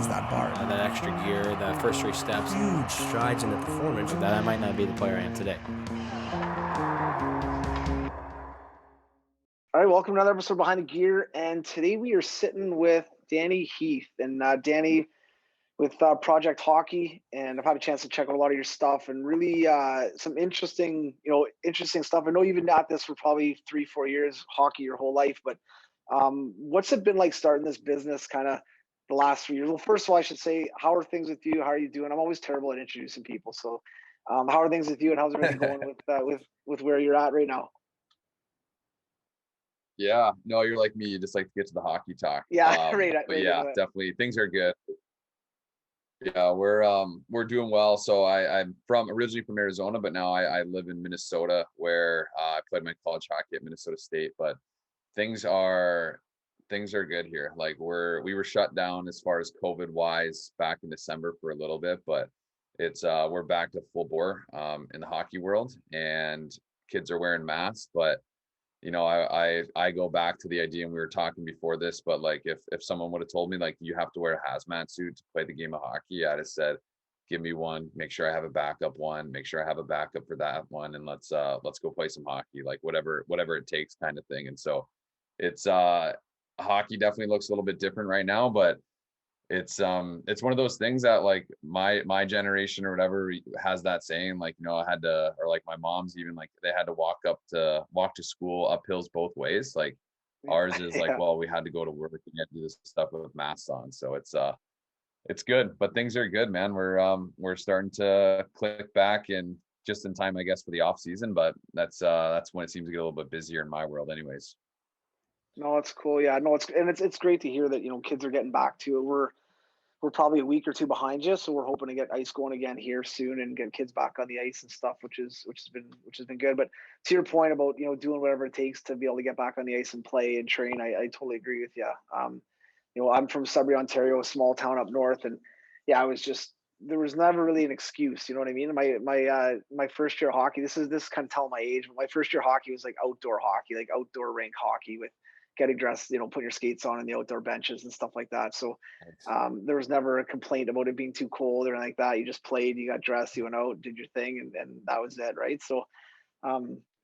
raise that bar. That extra gear, the first 3 steps. Huge strides in the performance. That I might not be the player I am today. All right, welcome to another episode Behind the Gear, and today we are sitting with Danny Heath. And Danny with Project Hockey, and I've had a chance to check out a lot of your stuff, and really some interesting stuff. I know you've been at this for probably 3-4 years, hockey your whole life, but what's it been like starting this business kind of the last 3 years? Well, first of all, I should say, how are things with you? How are you doing? I'm always terrible at introducing people, so how are things with you, and how's everything going with where you're at right now? Yeah, no, you're like me. You just like to get to the hockey talk. Yeah, right. But yeah, definitely things are good. Yeah, we're doing well. So I'm originally from Arizona, but now I live in Minnesota, where I played my college hockey at Minnesota State. But things are good here. Like we were shut down as far as COVID wise back in December for a little bit, but it's we're back to full bore in the hockey world, and kids are wearing masks, but I go back to the idea, and we were talking before this, but like if someone would have told me like you have to wear a hazmat suit to play the game of hockey, I'd have said, give me one, make sure I have a backup one, make sure I have a backup for that one, and let's go play some hockey, like whatever it takes kind of thing. And so it's hockey definitely looks a little bit different right now, but it's one of those things that like my generation or whatever has that saying, like, I had to, or like my mom's even, like they had to walk to school up hills both ways. Like ours is like, well, we had to go to work and do this stuff with masks on. So it's good, but things are good, man. We're starting to click back, and just in time, I guess, for the off season, but that's when it seems to get a little bit busier in my world anyways. No, it's cool. Yeah, no, it's great to hear that kids are getting back to it. We're probably a week or two behind you, so we're hoping to get ice going again here soon and get kids back on the ice and stuff, which has been good. But to your point about doing whatever it takes to be able to get back on the ice and play and train, I totally agree with you. I'm from Sudbury, Ontario, a small town up north, and yeah, there was never really an excuse. You know what I mean? My first year of hockey. This kind of tell my age, but my first year of hockey was like outdoor hockey, like outdoor rink hockey with getting dressed, putting your skates on in the outdoor benches and stuff like that. So there was never a complaint about it being too cold or anything like that. You just played, you got dressed, you went out, did your thing, and that was it, right? So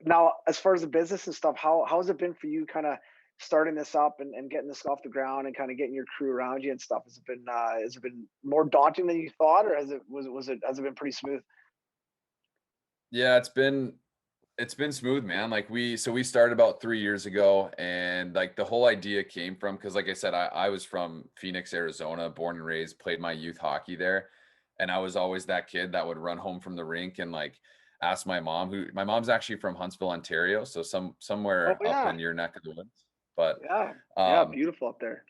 now, as far as the business and stuff, how has it been for you kind of starting this up and getting this off the ground and kind of getting your crew around you and stuff? Has it been more daunting than you thought, or has it been pretty smooth? Yeah, it's been smooth, man. Like we started about 3 years ago, and like the whole idea came from, because like I said, I was from Phoenix, Arizona, born and raised, played my youth hockey there. And I was always that kid that would run home from the rink and like ask my mom, my mom's actually from Huntsville, Ontario. So Oh somewhere up yeah, in your neck of the woods. But yeah, beautiful up there.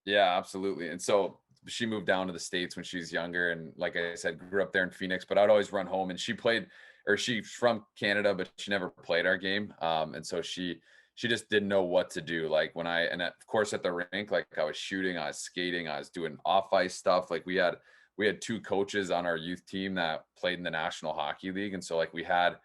yeah, absolutely. And so she moved down to the States when she was younger. And like I said, grew up there in Phoenix, but I'd always run home, and she's from Canada, but she never played our game. And so she just didn't know what to do. Like of course at the rink, like I was shooting, I was skating, I was doing off ice stuff. Like we had two coaches on our youth team that played in the National Hockey League. And so like we had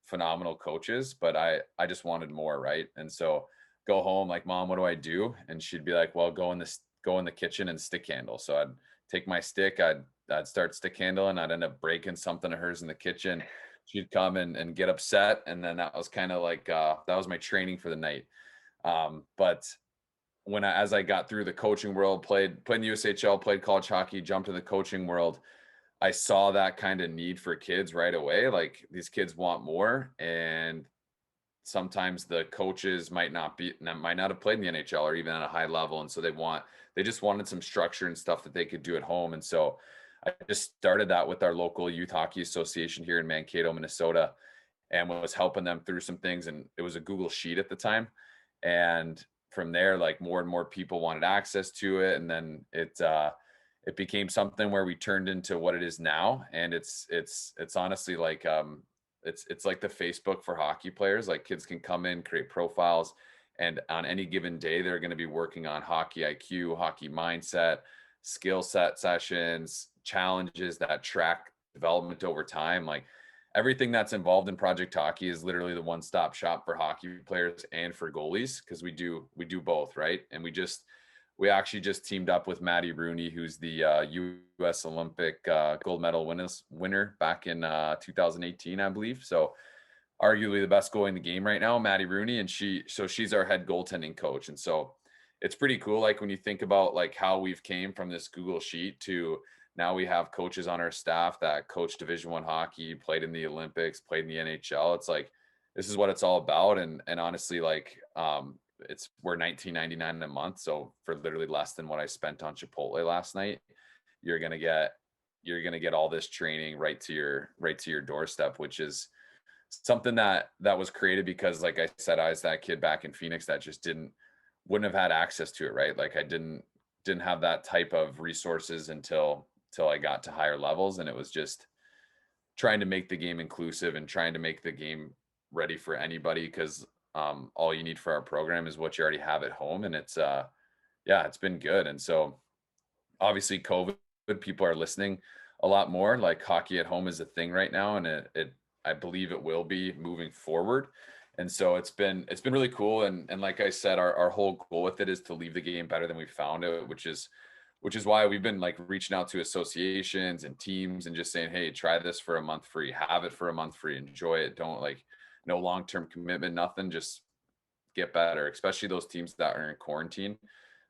phenomenal coaches, but I just wanted more. Right. And so go home, like, Mom, what do I do? And she'd be like, well, go in the kitchen and stick handle. So I'd take my stick, I'd start stick handling, I'd end up breaking something of hers in the kitchen. She'd come and get upset. And then that was kind of like, that was my training for the night. But as I got through the coaching world, played in the USHL, played college hockey, jumped in the coaching world, I saw that kind of need for kids right away. Like these kids want more. And sometimes the coaches might not have played in the NHL or even at a high level. And so they just wanted some structure and stuff that they could do at home. And so I just started that with our local youth hockey association here in Mankato, Minnesota, and was helping them through some things. And it was a Google Sheet at the time. And from there, like more and more people wanted access to it. And then it became something where we turned into what it is now. And it's honestly like, it's like the Facebook for hockey players. Like kids can come in, create profiles, and on any given day, they're going to be working on hockey IQ, hockey mindset, skill set sessions, challenges that track development over time. Like everything that's involved in Project Hockey is literally the one-stop shop for hockey players and for goalies, because we do both, right? And we actually just teamed up with Maddie Rooney, who's the U.S. Olympic gold medal winner back in 2018, I believe. So arguably the best goalie in the game right now, Maddie Rooney, and she's our head goaltending coach. And so it's pretty cool. Like when you think about like how we've came from this Google sheet to now we have coaches on our staff that coach Division I hockey, played in the Olympics, played in the NHL. It's like, this is what it's all about. And honestly, like, we're $19.99 a month. So for literally less than what I spent on Chipotle last night, you're going to get all this training right to your doorstep, which is something that was created because, like I said, I was that kid back in Phoenix that just wouldn't have had access to it. Right. Like I didn't have that type of resources until I got to higher levels. And it was just trying to make the game inclusive and trying to make the game ready for anybody. Cause all you need for our program is what you already have at home. And it's been good. And so obviously COVID, people are listening a lot more. Like hockey at home is a thing right now. And I believe it will be moving forward. And so it's been really cool. And like I said, our whole goal with it is to leave the game better than we found it, which is why we've been like reaching out to associations and teams and just saying, hey, try this for a month free, have it for a month free, enjoy it. Don't like no long-term commitment, nothing, just get better, especially those teams that are in quarantine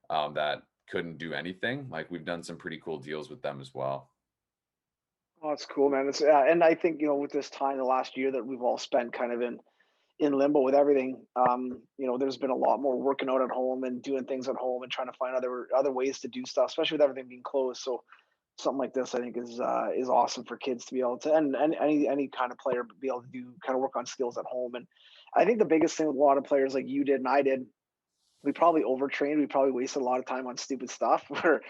that couldn't do anything. Like we've done some pretty cool deals with them as well. Oh, it's cool, man. And I think, with this time, the last year that we've all spent kind of in limbo with everything, there's been a lot more working out at home and doing things at home and trying to find other ways to do stuff, especially with everything being closed. So something like this, I think, is awesome for kids to be able to, and any kind of player be able to do kind of work on skills at home. And I think the biggest thing with a lot of players like you did and I did, we probably overtrained. We probably wasted a lot of time on stupid stuff where,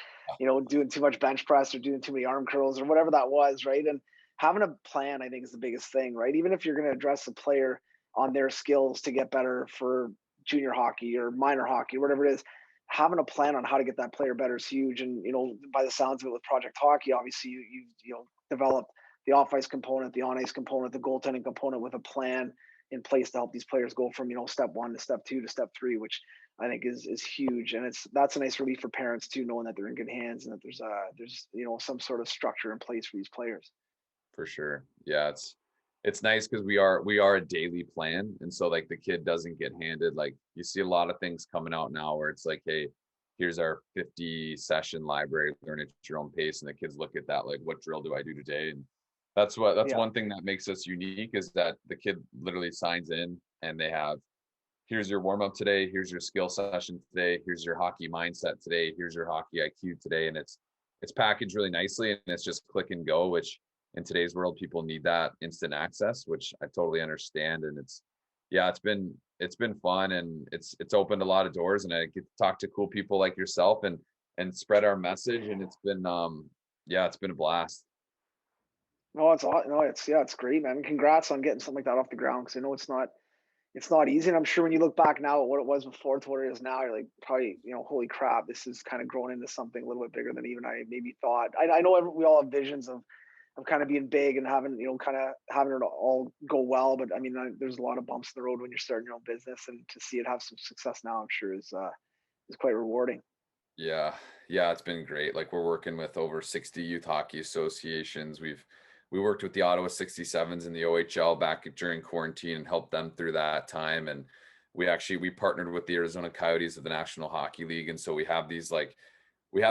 doing too much bench press or doing too many arm curls or whatever that was, right? And having a plan, I think, is the biggest thing, right? Even if you're going to address a player on their skills to get better for junior hockey or minor hockey, whatever it is, having a plan on how to get that player better is huge. And by the sounds of it, with Project Hockey, obviously you developed the off ice component, the on ice component, the goaltending component with a plan in place to help these players go from step 1 to step 2 to step 3, which I think is huge. And that's a nice relief for parents too, knowing that they're in good hands and that there's some sort of structure in place for these players. For sure. Yeah, it's nice because we are a daily plan. And so like the kid doesn't get handed, like you see a lot of things coming out now where it's like, hey, here's our 50 session library, learn at your own pace. And the kids look at that like, what drill do I do today? And that's one thing that makes us unique, is that the kid literally signs in and they have, here's your warm up today, here's your skill session today, here's your hockey mindset today, here's your hockey IQ today. And it's packaged really nicely, and it's just click and go, which in today's world, people need that instant access, which I totally understand. And it's been fun, and it's opened a lot of doors, and I get to talk to cool people like yourself and spread our message. And it's been a blast. No, it's great, man. Congrats on getting something like that off the ground, because I know it's not easy. And I'm sure when you look back now at what it was before to what it is now, you're like, probably, holy crap, this is kind of grown into something a little bit bigger than even I maybe thought. I know we all have visions of kind of being big and having, kind of having it all go well. But I mean, there's a lot of bumps in the road when you're starting your own business, and to see it have some success now, I'm sure is quite rewarding. Yeah, it's been great. Like we're working with over 60 youth hockey associations. We worked with the Ottawa 67s in the OHL back during quarantine and helped them through that time. And we partnered with the Arizona Coyotes of the National Hockey League. And so we have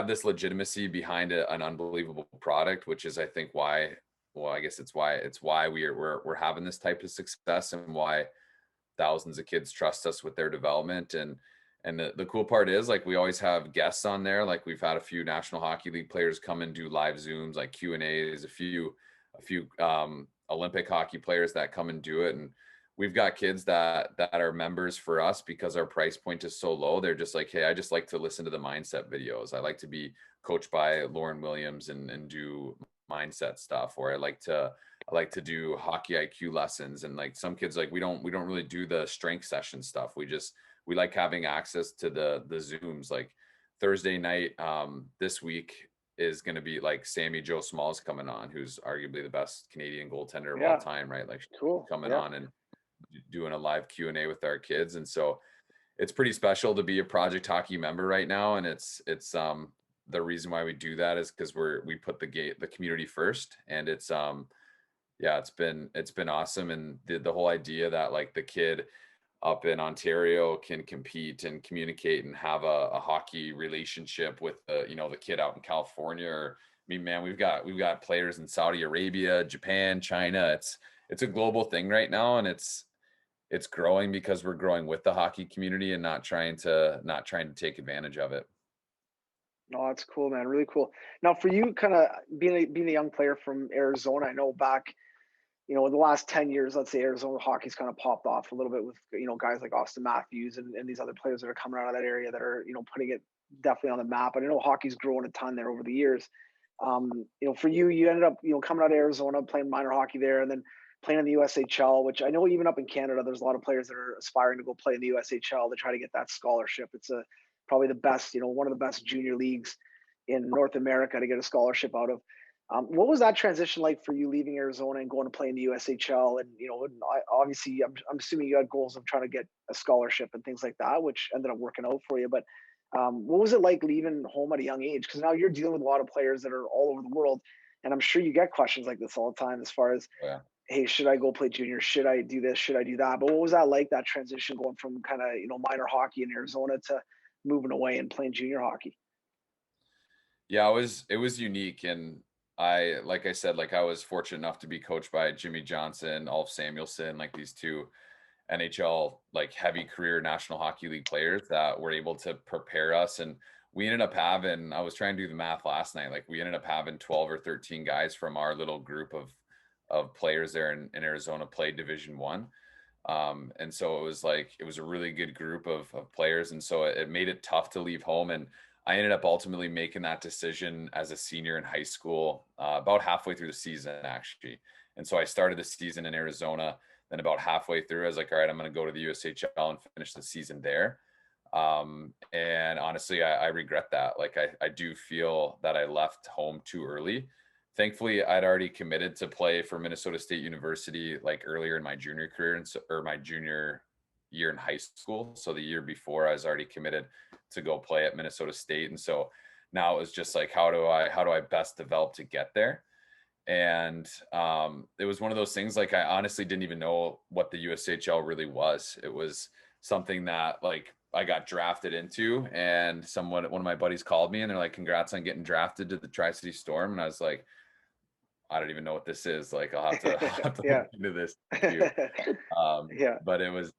this legitimacy behind an unbelievable product, which is, I think, why, well, I guess it's why we're having this type of success, and why thousands of kids trust us with their development. And the cool part is, like, we always have guests on there. Like we've had a few National Hockey League players come and do live Zooms, like Q&As, a few Olympic hockey players that come and do it. And we've got kids that are members for us because our price point is so low. They're just like, hey, I just like to listen to the mindset videos. I like to be coached by Lauren Williams and do mindset stuff. Or I like to do hockey IQ lessons. And like some kids, like we don't really do the strength session stuff. We like having access to the Zooms. Like Thursday night this week is going to be like Sammy Joe Smalls coming on, who's arguably the best Canadian goaltender of all time, right? Like Cool. coming on and doing a live Q&A with our kids. And so it's pretty special to be a Project Hockey member right now, and it's the reason why we do that is because we put the community first, and yeah, it's been awesome, and the whole idea that like the kid up in Ontario can compete and communicate and have a hockey relationship with the kid out in California. Or I mean, man, we've got players in Saudi Arabia, Japan, China. It's a global thing right now, and it's growing because we're growing with the hockey community and not trying to take advantage of it. No, that's cool, man. Really cool. Now, for you, kind of being a young player from Arizona, I know back, in the last 10 years, let's say Arizona hockey's kind of popped off a little bit with, guys like Austin Matthews and these other players that are coming out of that area that are, putting it definitely on the map. And I know hockey's grown a ton there over the years. For you ended up, coming out of Arizona, playing minor hockey there, and then playing in the USHL, which I know even up in Canada, there's a lot of players that are aspiring to go play in the USHL to try to get that scholarship. It's probably the best, one of the best junior leagues in North America to get a scholarship out of. What was that transition like for you leaving Arizona and going to play in the USHL? And obviously, I'm assuming you had goals of trying to get a scholarship and things like that, which ended up working out for you. But what was it like leaving home at a young age? Because now you're dealing with a lot of players that are all over the world, and I'm sure you get questions like this all the time, as far as, Yeah. hey, should I go play junior? Should I do this? Should I do that? But what was that like, that transition going from kind of minor hockey in Arizona to moving away and playing junior hockey? Yeah, it was unique, and like I said, like I was fortunate enough to be coached by Jimmy Johnson, Ulf Samuelson, like these two NHL like heavy career National Hockey League players that were able to prepare us. And we ended up having, I was trying to do the math last night, like we ended up having 12 or 13 guys from our little group of players there in Arizona play Division 1. And so it was a really good group of players. And so it made it tough to leave home. And I ended up ultimately making that decision as a senior in high school, about halfway through the season, actually. And so I started the season in Arizona. Then about halfway through, I was like, all right, I'm going to go to the USHL and finish the season there. And honestly, I regret that. Like, I do feel that I left home too early. Thankfully, I'd already committed to play for Minnesota State University like earlier in my junior career, or my junior year in high school. So the year before, I was already committed to go play at Minnesota State. And so now it was just like, how do I best develop to get there? And it was one of those things, like I honestly didn't even know what the USHL really was. It was something that like I got drafted into, and one of my buddies called me and they're like, congrats on getting drafted to the Tri-City Storm. And I was like, I don't even know what this is. Like, I'll have to Yeah. look into this too. Yeah. But it was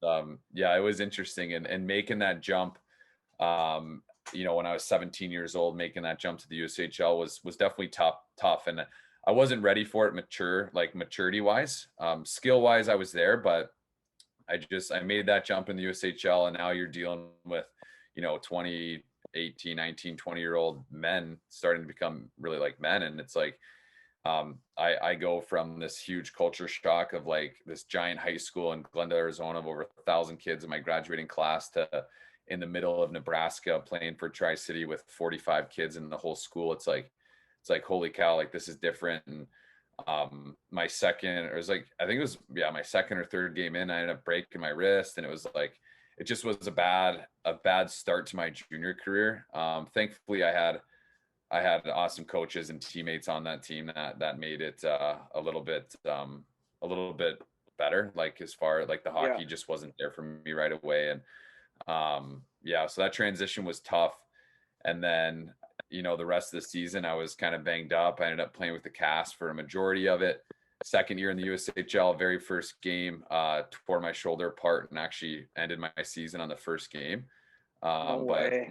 yeah, it was interesting, and making that jump, when I was 17 years old, making that jump to the USHL was definitely tough. And I wasn't ready for it maturity wise. Skill wise, I was there, but I made that jump in the USHL, and now you're dealing with, 20, 18, 19, 20-year-old men starting to become really like men. And it's like, I go from this huge culture shock of like this giant high school in Glendale, Arizona of over 1,000 kids in my graduating class, to in the middle of Nebraska playing for Tri-City with 45 kids in the whole school. It's like, holy cow, like this is different. And my second, or it was like, I think it was, yeah, my second or third game in, I ended up breaking my wrist, and it was like, it just was a bad start to my junior career. Thankfully I had awesome coaches and teammates on that team that made it a little bit better. Like, as far like the Yeah. hockey just wasn't there for me right away. And yeah, so that transition was tough. And then, the rest of the season I was kind of banged up. I ended up playing with the cast for a majority of it. Second year in the USHL, very first game, tore my shoulder apart and actually ended my season on the first game. No But way.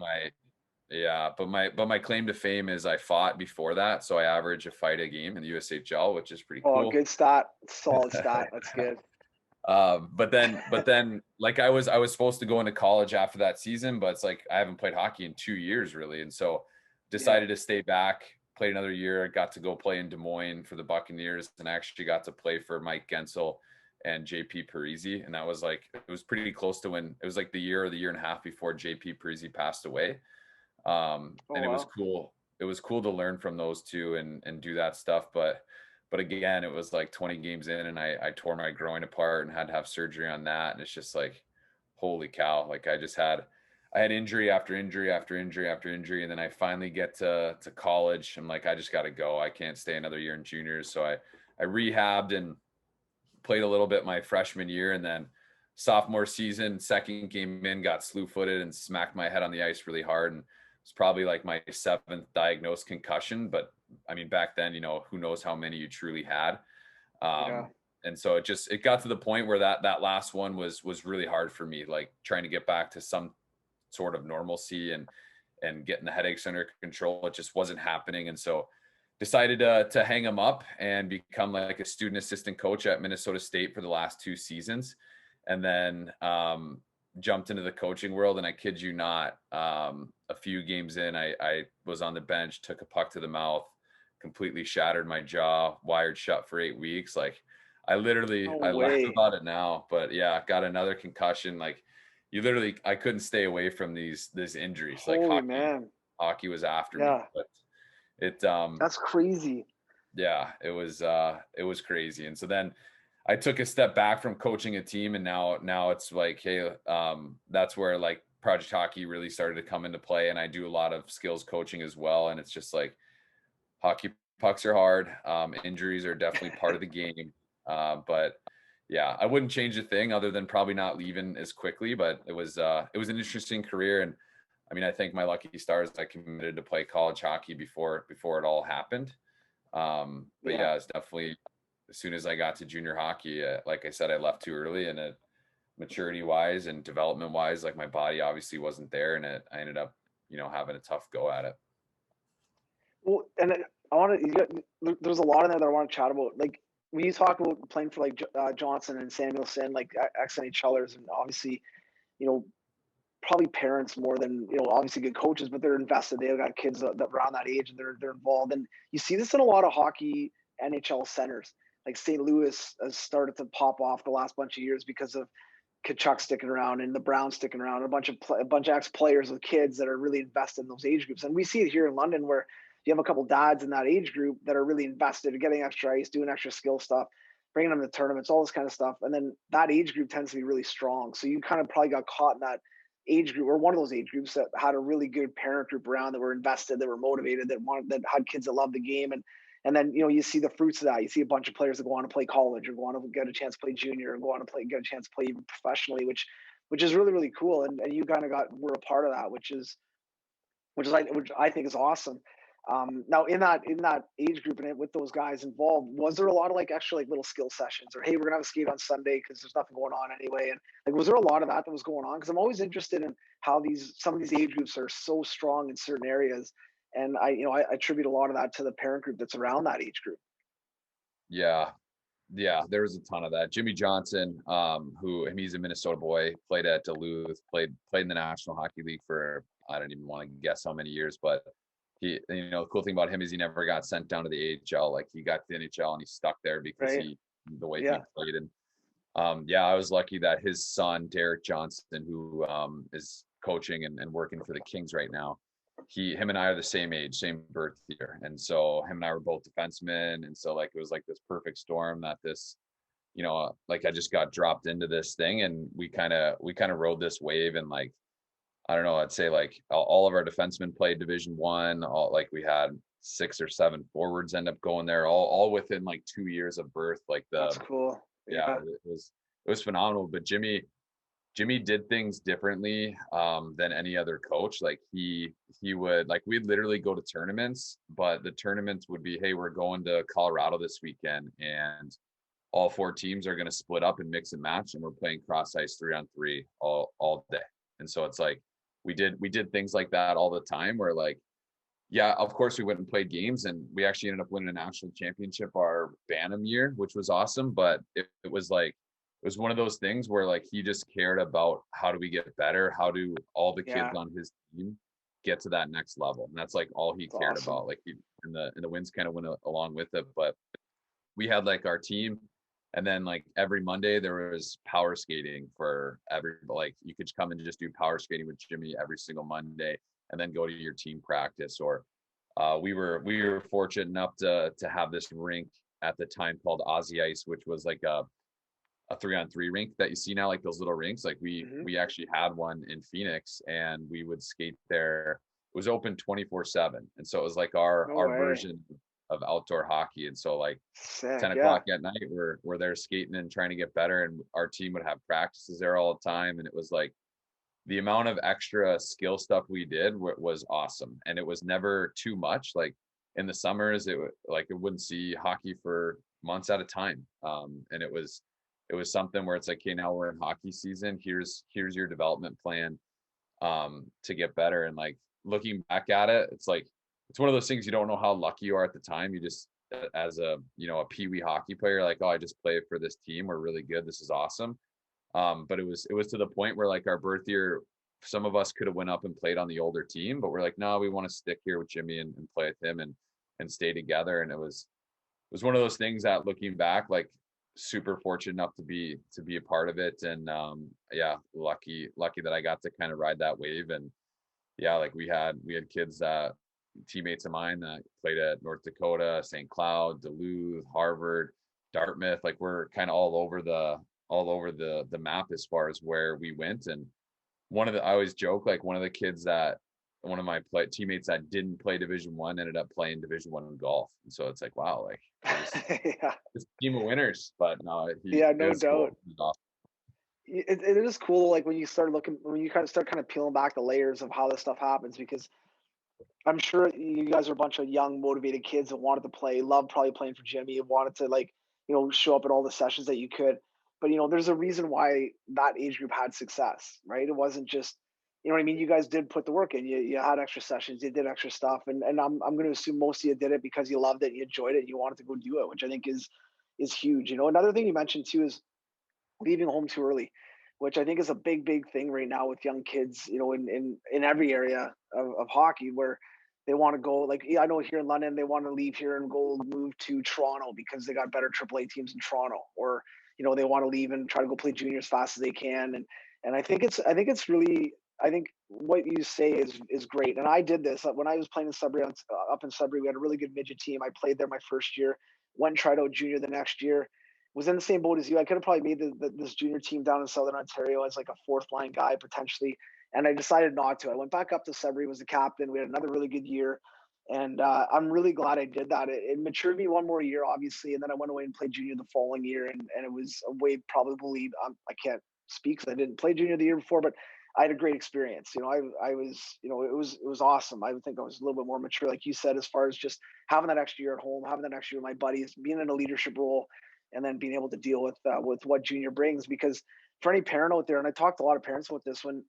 my claim to fame is I fought before that, so I average a fight a game in the USHL, which is pretty Oh, cool. good stat. Solid stat. That's good. But then, like I was supposed to go into college after that season, but it's like I haven't played hockey in 2 years really, and so Yeah. decided to stay back, played another year. Got to go play in Des Moines for the Buccaneers, and actually got to play for Mike Gensel and JP Parisi, and that was like, it was pretty close to when it was like the year or the year and a half before JP Parisi passed away. Oh, And it was wow. cool. It was cool to learn from those two and do that stuff. But again, it was like 20 games in, and I tore my groin apart and had to have surgery on that. And it's just like, holy cow, like I had injury after injury after injury after injury. And then I finally get to college. I'm like, I just got to go. I can't stay another year in juniors. So I rehabbed and played a little bit my freshman year. And then sophomore season, second game in, got slew footed and smacked my head on the ice really hard. And it's probably like my 7th diagnosed concussion. But I mean, back then, you know, who knows how many you truly had. Yeah. And so it got to the point where that last one was really hard for me, like trying to get back to some sort of normalcy and getting the headaches under control. It just wasn't happening. And so decided to hang them up and become like a student assistant coach at Minnesota State for the last 2 seasons. And then jumped into the coaching world. And I kid you not, a few games in, I was on the bench, took a puck to the mouth, completely shattered my jaw, wired shut for 8 weeks. Like I laugh about it now, but yeah, got another concussion. Like I couldn't stay away from these injuries. Holy like hockey was after me, but that's crazy. Yeah, it was crazy. And so then I took a step back from coaching a team, and now it's like, hey, that's where like project hockey really started to come into play. And I do a lot of skills coaching as well. And it's just like hockey pucks are hard. Injuries are definitely part of the game. But yeah, I wouldn't change a thing other than probably not leaving as quickly, but it was an interesting career. And I mean, I think my lucky stars, I committed to play college hockey before it all happened. But yeah, it's definitely, as soon as I got to junior hockey, like I said, I left too early, and maturity wise and development wise, like my body obviously wasn't there, and I ended up, having a tough go at it. Well, and I want to, there's a lot in there that I want to chat about. Like when you talk about playing for like Johnson and Samuelson, like ex-NHLers, and obviously, probably parents more than, obviously good coaches, but they're invested. They've got kids that around that age, and they're involved. And you see this in a lot of hockey NHL centers. Like St. Louis has started to pop off the last bunch of years because of Kachuk sticking around and the Browns sticking around, a bunch of ex-players with kids that are really invested in those age groups. And we see it here in London where you have a couple dads in that age group that are really invested in getting extra ice, doing extra skill stuff, bringing them to tournaments, all this kind of stuff. And then that age group tends to be really strong. So you kind of probably got caught in that age group, or one of those age groups that had a really good parent group around, that were invested, that were motivated, that had kids that loved the game. And then, you see the fruits of that. You see a bunch of players that go on to play college, or go on to get a chance to play junior, and go on to get a chance to play even professionally, which is really, really cool. And you kind of were a part of that, which I think is awesome. Now in that age group and with those guys involved, was there a lot of like extra like little skill sessions, or hey, we're gonna have a skate on Sunday because there's nothing going on anyway? And like, was there a lot of that was going on? Because I'm always interested in how some of these age groups are so strong in certain areas. And I attribute a lot of that to the parent group that's around that age group. Yeah. There was a ton of that. Jimmy Johnson, he's a Minnesota boy, played at Duluth, played in the National Hockey League for, I don't even want to guess how many years, but the cool thing about him is he never got sent down to the AHL. Like he got to the NHL and he stuck there because the way he played. And I was lucky that his son, Derek Johnson, who is coaching and working for the Kings right now, him and I are the same age, same birth year. And so him and I were both defensemen. And so like, it was like this perfect storm that this, like I just got dropped into this thing, and we kind of rode this wave. And like, I don't know, I'd say like all of our defensemen played Division I. Like we had 6 or 7 forwards end up going there, all within like 2 years of birth. Like that's cool. Yeah, it was phenomenal. But Jimmy did things differently than any other coach. Like he would, like, we'd literally go to tournaments, but the tournaments would be, hey, we're going to Colorado this weekend, and all 4 teams are going to split up and mix and match, and we're playing cross ice 3-on-3 all day. And so it's like we did things like that all the time, where like, yeah, of course we went and played games, and we actually ended up winning a national championship our Bantam year, which was awesome. But it was one of those things where like he just cared about how do we get better, how do all the kids on his team get to that next level, and that's like all he cared about. Like and the wins kind of went along with it. But we had like our team, and then like every Monday there was power skating for like you could come and just do power skating with Jimmy every single Monday, and then go to your team practice. Or we were fortunate enough to have this rink at the time called Aussie Ice, which was like a 3-on-3 rink that you see now, like those little rinks. Like we actually had one in Phoenix, and we would skate there. It was open 24/7, and so it was like No our way. version of outdoor hockey. And so like Sick. 10 Yeah. o'clock at night, we're there skating and trying to get better, and our team would have practices there all the time. And it was like the amount of extra skill stuff we did was awesome, and it was never too much. Like in the summers, it wouldn't see hockey for months at a time, and it was something where it's like, okay, now we're in hockey season. Here's your development plan to get better. And like looking back at it, it's like it's one of those things, you don't know how lucky you are at the time. You just, as a a peewee hockey player, like, oh, I just play for this team, we're really good, this is awesome. But it was to the point where like our birth year, some of us could have went up and played on the older team, but we're like, no, we want to stick here with Jimmy and play with him and stay together. And it was one of those things that, looking back, like super fortunate enough to be a part of it. And yeah, lucky that I got to kind of ride that wave. And yeah, like we had kids that, teammates of mine that played at North Dakota, St. Cloud, Duluth, Harvard, Dartmouth. Like we're kind of all over the map as far as where we went. And I always joke, like one of the kids that, one of my teammates that didn't play Division 1 ended up playing Division 1 in golf. And so it's like, wow, like Yeah. it's a team of winners. But no, Yeah, it no was cool. doubt. It was awesome. It is cool, like when you kind of peeling back the layers of how this stuff happens, because I'm sure you guys are a bunch of young, motivated kids that wanted to play, loved probably playing for Jimmy, and wanted to, like, show up at all the sessions that you could. But there's a reason why that age group had success, right? It wasn't just, what I mean. You guys did put the work in. You had extra sessions, you did extra stuff, and I'm going to assume most of you did it because you loved it, you enjoyed it, and you wanted to go do it, which I think is huge. Another thing you mentioned too is leaving home too early, which I think is a big thing right now with young kids, in every area of hockey, where they want to go. Like, yeah, I know here in London, they want to leave here and go move to Toronto because they got better AAA teams in Toronto, or they want to leave and try to go play junior as fast as they can. And I think it's really, I think what you say is great. And I did this when I was playing in Sudbury. Up in Sudbury, we had a really good midget team. I played there my first year, went and tried out junior the next year, was in the same boat as you. I could have probably made this junior team down in Southern Ontario as like a fourth line guy potentially, and I decided not to. I went back up to Sudbury, was the captain. We had another really good year, and I'm really glad I did that. It matured me one more year, obviously, and then I went away and played junior the following year, and it was a way probably, I can't speak because I didn't play junior the year before, but I had a great experience. I was, it was awesome. I would think I was a little bit more mature, like you said, as far as just having that extra year at home, having that extra year with my buddies, being in a leadership role, and then being able to deal with what junior brings. Because for any parent out there, and I talked to a lot of parents about this, when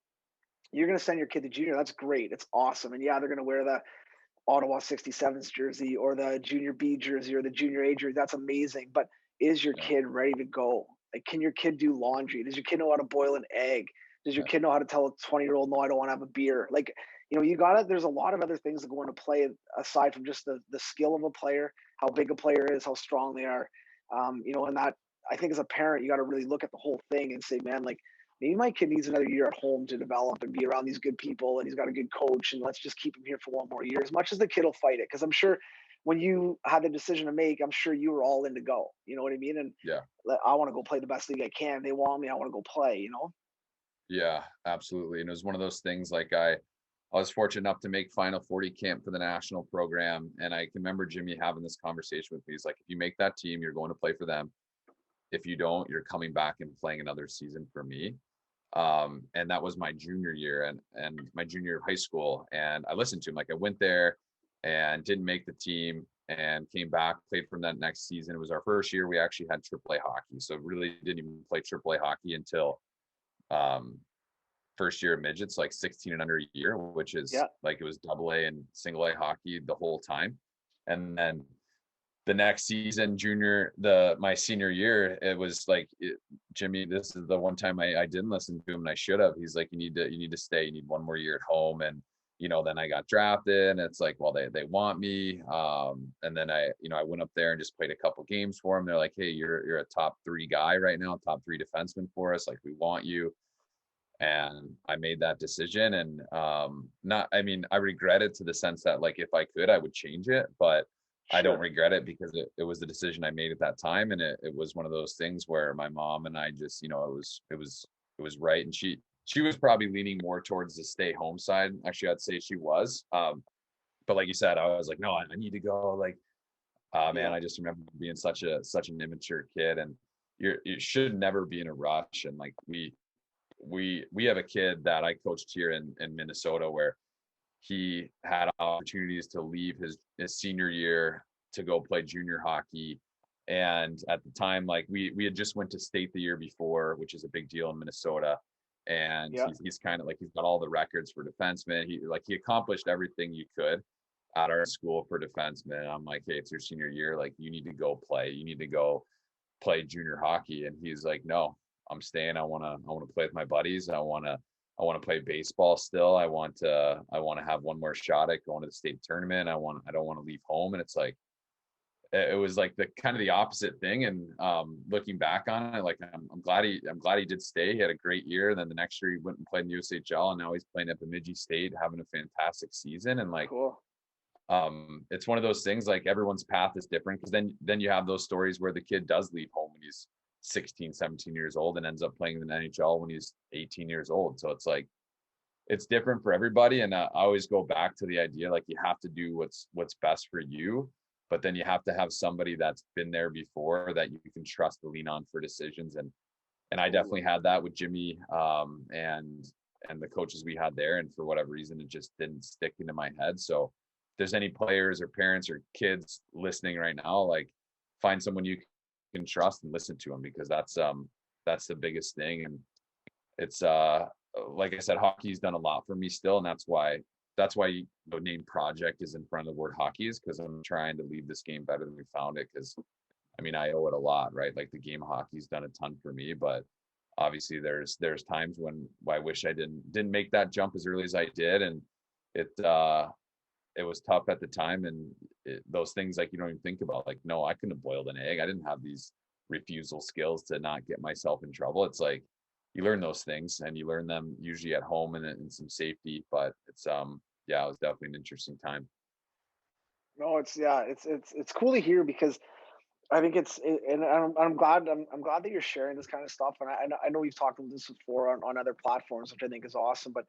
you're going to send your kid to junior, that's great, it's awesome, and yeah, they're going to wear the Ottawa 67s jersey or the junior B jersey or the junior A jersey. That's amazing, but is your Yeah, kid ready to go? Like, can your kid do laundry? Does your kid know how to boil an egg? Does your yeah, kid know how to tell a 20-year-old, no, I don't want to have a beer? Like, you got to, there's a lot of other things that go into play aside from just the skill of a player, how big a player is, how strong they are. And that, I think as a parent, you got to really look at the whole thing and say, man, like, maybe my kid needs another year at home to develop and be around these good people, and he's got a good coach, and let's just keep him here for one more year, as much as the kid will fight it. Because I'm sure when you had the decision to make, I'm sure you were all in to go. You know what I mean? And yeah. I want to go play the best league I can. They want me. I want to go play. Yeah, absolutely. And it was one of those things, like I was fortunate enough to make Final 40 camp for the national program. And I can remember Jimmy having this conversation with me. He's like, if you make that team, you're going to play for them. If you don't, you're coming back and playing another season for me. And that was my junior year and my junior year of high school. And I listened to him. Like I went there and didn't make the team and came back, played from that next season. It was our first year we actually had AAA hockey. So really didn't even play AAA hockey until first year of midgets, like 16 and under a year, which is Yeah. like, it was AA and single A hockey the whole time. And then the next season, my senior year, it was like, Jimmy, this is the one time I didn't listen to him, and I should have. He's like, you need to stay, you need one more year at home. And then I got drafted, and it's like, well, they want me. And then I went up there and just played a couple games for them. They're like, hey, you're a top 3 guy right now, top 3 defenseman for us, like we want you. And I made that decision. And I regret it, to the sense that, like, if I could, I would change it, but I don't Sure. regret it because it was the decision I made at that time. And it was one of those things where my mom and I just, it was right. And she was probably leaning more towards the stay home side. Actually, I'd say she was. But like you said, I was like, no, I need to go. Like, man, Yeah. I just remember being such an immature kid, and you should never be in a rush. And like we have a kid that I coached here in Minnesota where he had opportunities to leave his senior year to go play junior hockey. And at the time, like we had just went to state the year before, which is a big deal in Minnesota. And Yeah. he's kind of like, he's got all the records for defensemen. He accomplished everything you could at our school for defensemen. I'm like, hey, it's your senior year. Like, you need to go play. You need to go play junior hockey. And he's like, no, I'm staying. I want to play with my buddies. I want to play baseball still. I want to have one more shot at going to the state tournament. I don't want to leave home. And it's like, it was like the kind of the opposite thing. And looking back on it, like I'm glad he did stay. He had a great year. And then the next year he went and played in the USHL, and now he's playing at Bemidji State, having a fantastic season. And like, Cool. it's one of those things, like everyone's path is different, because then you have those stories where the kid does leave home when he's 16, 17 years old and ends up playing in the NHL when he's 18 years old. So it's like, it's different for everybody. And I always go back to the idea, like, you have to do what's best for you, but then you have to have somebody that's been there before that you can trust to lean on for decisions. And I definitely had that with Jimmy, and the coaches we had there. And for whatever reason, it just didn't stick into my head. So if there's any players or parents or kids listening right now, like, find someone you can trust and listen to them, because that's the biggest thing. And it's like I said, hockey's done a lot for me still, and that's why the name project is in front of the word hockey, is because I'm trying to leave this game better than we found it. Because I mean, I owe it a lot, right? Like, the game of hockey's done a ton for me, but obviously there's times when I wish I didn't make that jump as early as I did. And it was tough at the time. And those things, like, you don't even think about, like, no, I couldn't have boiled an egg. I didn't have these refusal skills to not get myself in trouble. It's like, you learn those things, and you learn them usually at home and in some safety. But it's yeah, it was definitely an interesting time. No, it's cool to hear, because I think and I'm glad that you're sharing this kind of stuff. And I know you've talked about this before on other platforms, which I think is awesome. But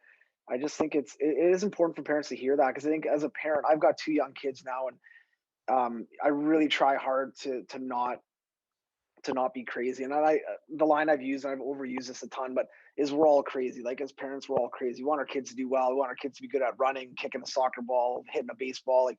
I just think it is important for parents to hear that, because I think as a parent, I've got two young kids now, and I really try hard to not be crazy. And the line I've used, and I've overused this a ton, but is, we're all crazy. Like, as parents, we're all crazy. We want our kids to do well. We want our kids to be good at running, kicking a soccer ball, hitting a baseball. Like,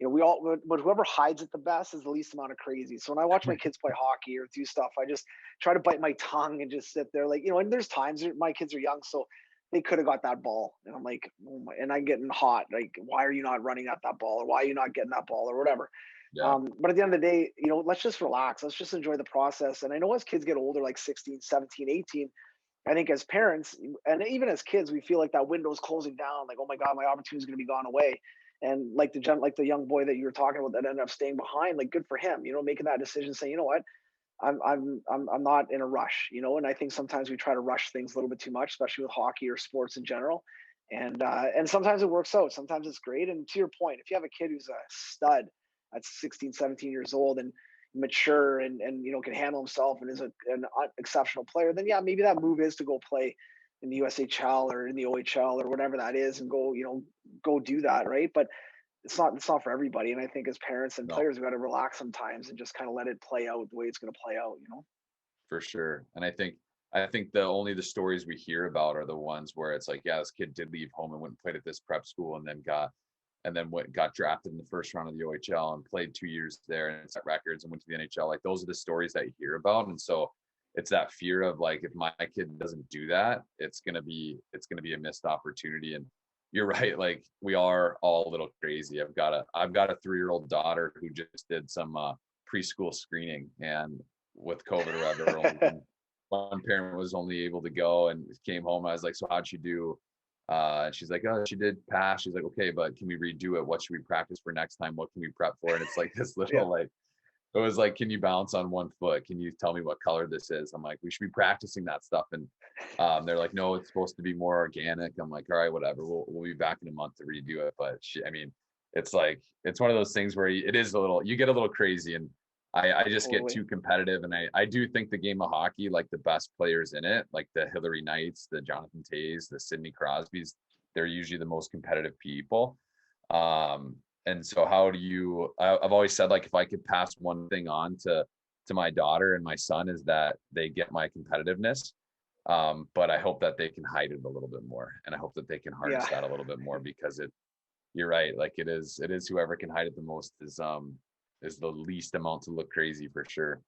we all, but whoever hides it the best is the least amount of crazy. So when I watch my kids play hockey or do stuff, I just try to bite my tongue and just sit there, like, and there's times my kids are young, so they could have got that ball. And I'm like, oh my, and I'm getting hot. Like, why are you not running at that ball? Or why are you not getting that ball, or whatever? Yeah, But at the end of the day, let's just relax. Let's just enjoy the process. And I know as kids get older, like 16, 17, 18, I think as parents, and even as kids, we feel like that window is closing down. Like, oh my God, my opportunity is going to be gone away. And like the young boy that you were talking about that ended up staying behind, like, good for him, making that decision, saying, you know what, I'm not in a rush, And I think sometimes we try to rush things a little bit too much, especially with hockey or sports in general. And sometimes it works out. Sometimes it's great. And to your point, if you have a kid who's a stud at 16, 17 years old, and mature, and can handle himself, and is an exceptional player, then yeah, maybe that move is to go play in the USHL or in the OHL or whatever that is, and go do that, right? But it's not for everybody. And I think as parents and no, players, we got to relax sometimes and just kind of let it play out the way it's going to play out. for sure. And I think the stories we hear about are the ones where it's like, yeah, this kid did leave home and went and played at this prep school, and then got drafted in the first round of the OHL and played 2 years there and set records and went to the NHL. Like, those are the stories that you hear about. And so it's that fear of, like, if my kid doesn't do that, it's gonna be a missed opportunity. And you're right, like, we are all a little crazy. I've got a 3-year-old daughter who just did some preschool screening, and with COVID or whatever, one parent was only able to go and came home. I was like, so how'd she do? And she's like, oh, she did pass. She's like, okay, but can we redo it? What should we practice for next time? What can we prep for? And it's like this little, Yeah. like, it was like, can you balance on one foot? Can you tell me what color this is? I'm like, we should be practicing that stuff. And they're like, no, it's supposed to be more organic. I'm like, all right, whatever. We'll be back in a month to redo it. But I mean, it's like, it's one of those things where it is a little, you get a little crazy, and I just get Totally. too competitive. And I do think the game of hockey, like the best players in it, like the Hillary Knights, the Jonathan Tays, the Sidney Crosbys, they're usually the most competitive people. And so how do you, I've always said, like, if I could pass one thing on to my daughter and my son, is that they get my competitiveness. But I hope that they can hide it a little bit more. And I hope that they can harness Yeah. that a little bit more, because you're right. Like, it is whoever can hide it the most is the least amount to look crazy, for sure.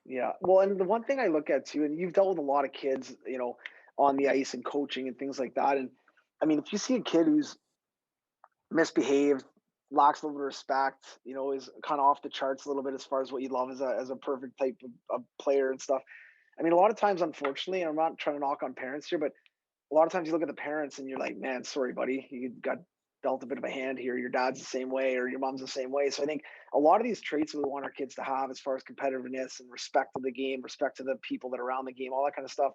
Yeah. Well, and the one thing I look at too, and you've dealt with a lot of kids, on the ice and coaching and things like that. And I mean, if you see a kid who's misbehaved, lacks a little bit of respect, is kind of off the charts a little bit as far as what you love as a perfect type of player and stuff. I mean, a lot of times, unfortunately, and I'm not trying to knock on parents here, but a lot of times you look at the parents and you're like, man, sorry, buddy, you got dealt a bit of a hand here. Your dad's the same way, or your mom's the same way. So I think a lot of these traits we want our kids to have, as far as competitiveness and respect to the game, respect to the people that are around the game, all that kind of stuff.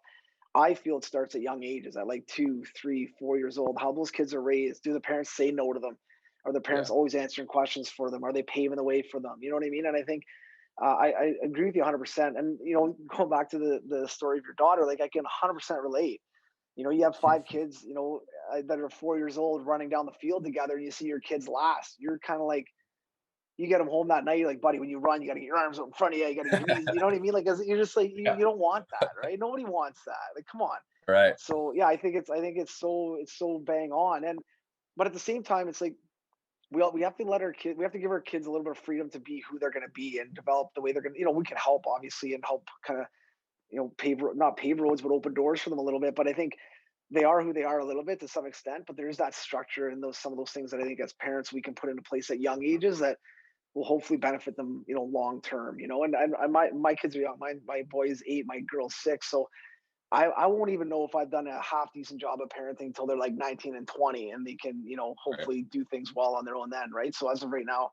I feel it starts at young ages, at like 2, 3, 4 years old. How those kids are raised. Do the parents say no to them? Are the parents Yeah. always answering questions for them? Are they paving the way for them? You know what I mean? And I think I agree with you 100%. And going back to the story of your daughter, like I can 100% relate. You have 5 kids, that are 4 years old running down the field together, and you see your kids last. You're kind of like, you get them home that night, you're like, buddy, when you run, you got to get your arms out in front of you. You got to get your knees. You know what I mean? Like, you're just like, you, Yeah. you don't want that, right? Nobody wants that. Like, come on. Right. So yeah, I think it's so bang on. And but at the same time, it's like we have to we have to give our kids a little bit of freedom to be who they're going to be and develop the way they're going to. We can help, obviously, and help kind of not pave roads but open doors for them a little bit. But I think they are who they are a little bit to some extent. But there's that structure and some of those things that I think as parents we can put into place at young ages that will hopefully benefit them, long term. And my kids are young. My boy is 8, my girl's 6. So I won't even know if I've done a half decent job of parenting until they're like 19 and 20, and they can, Right. hopefully do things well on their own then, right? So as of right now,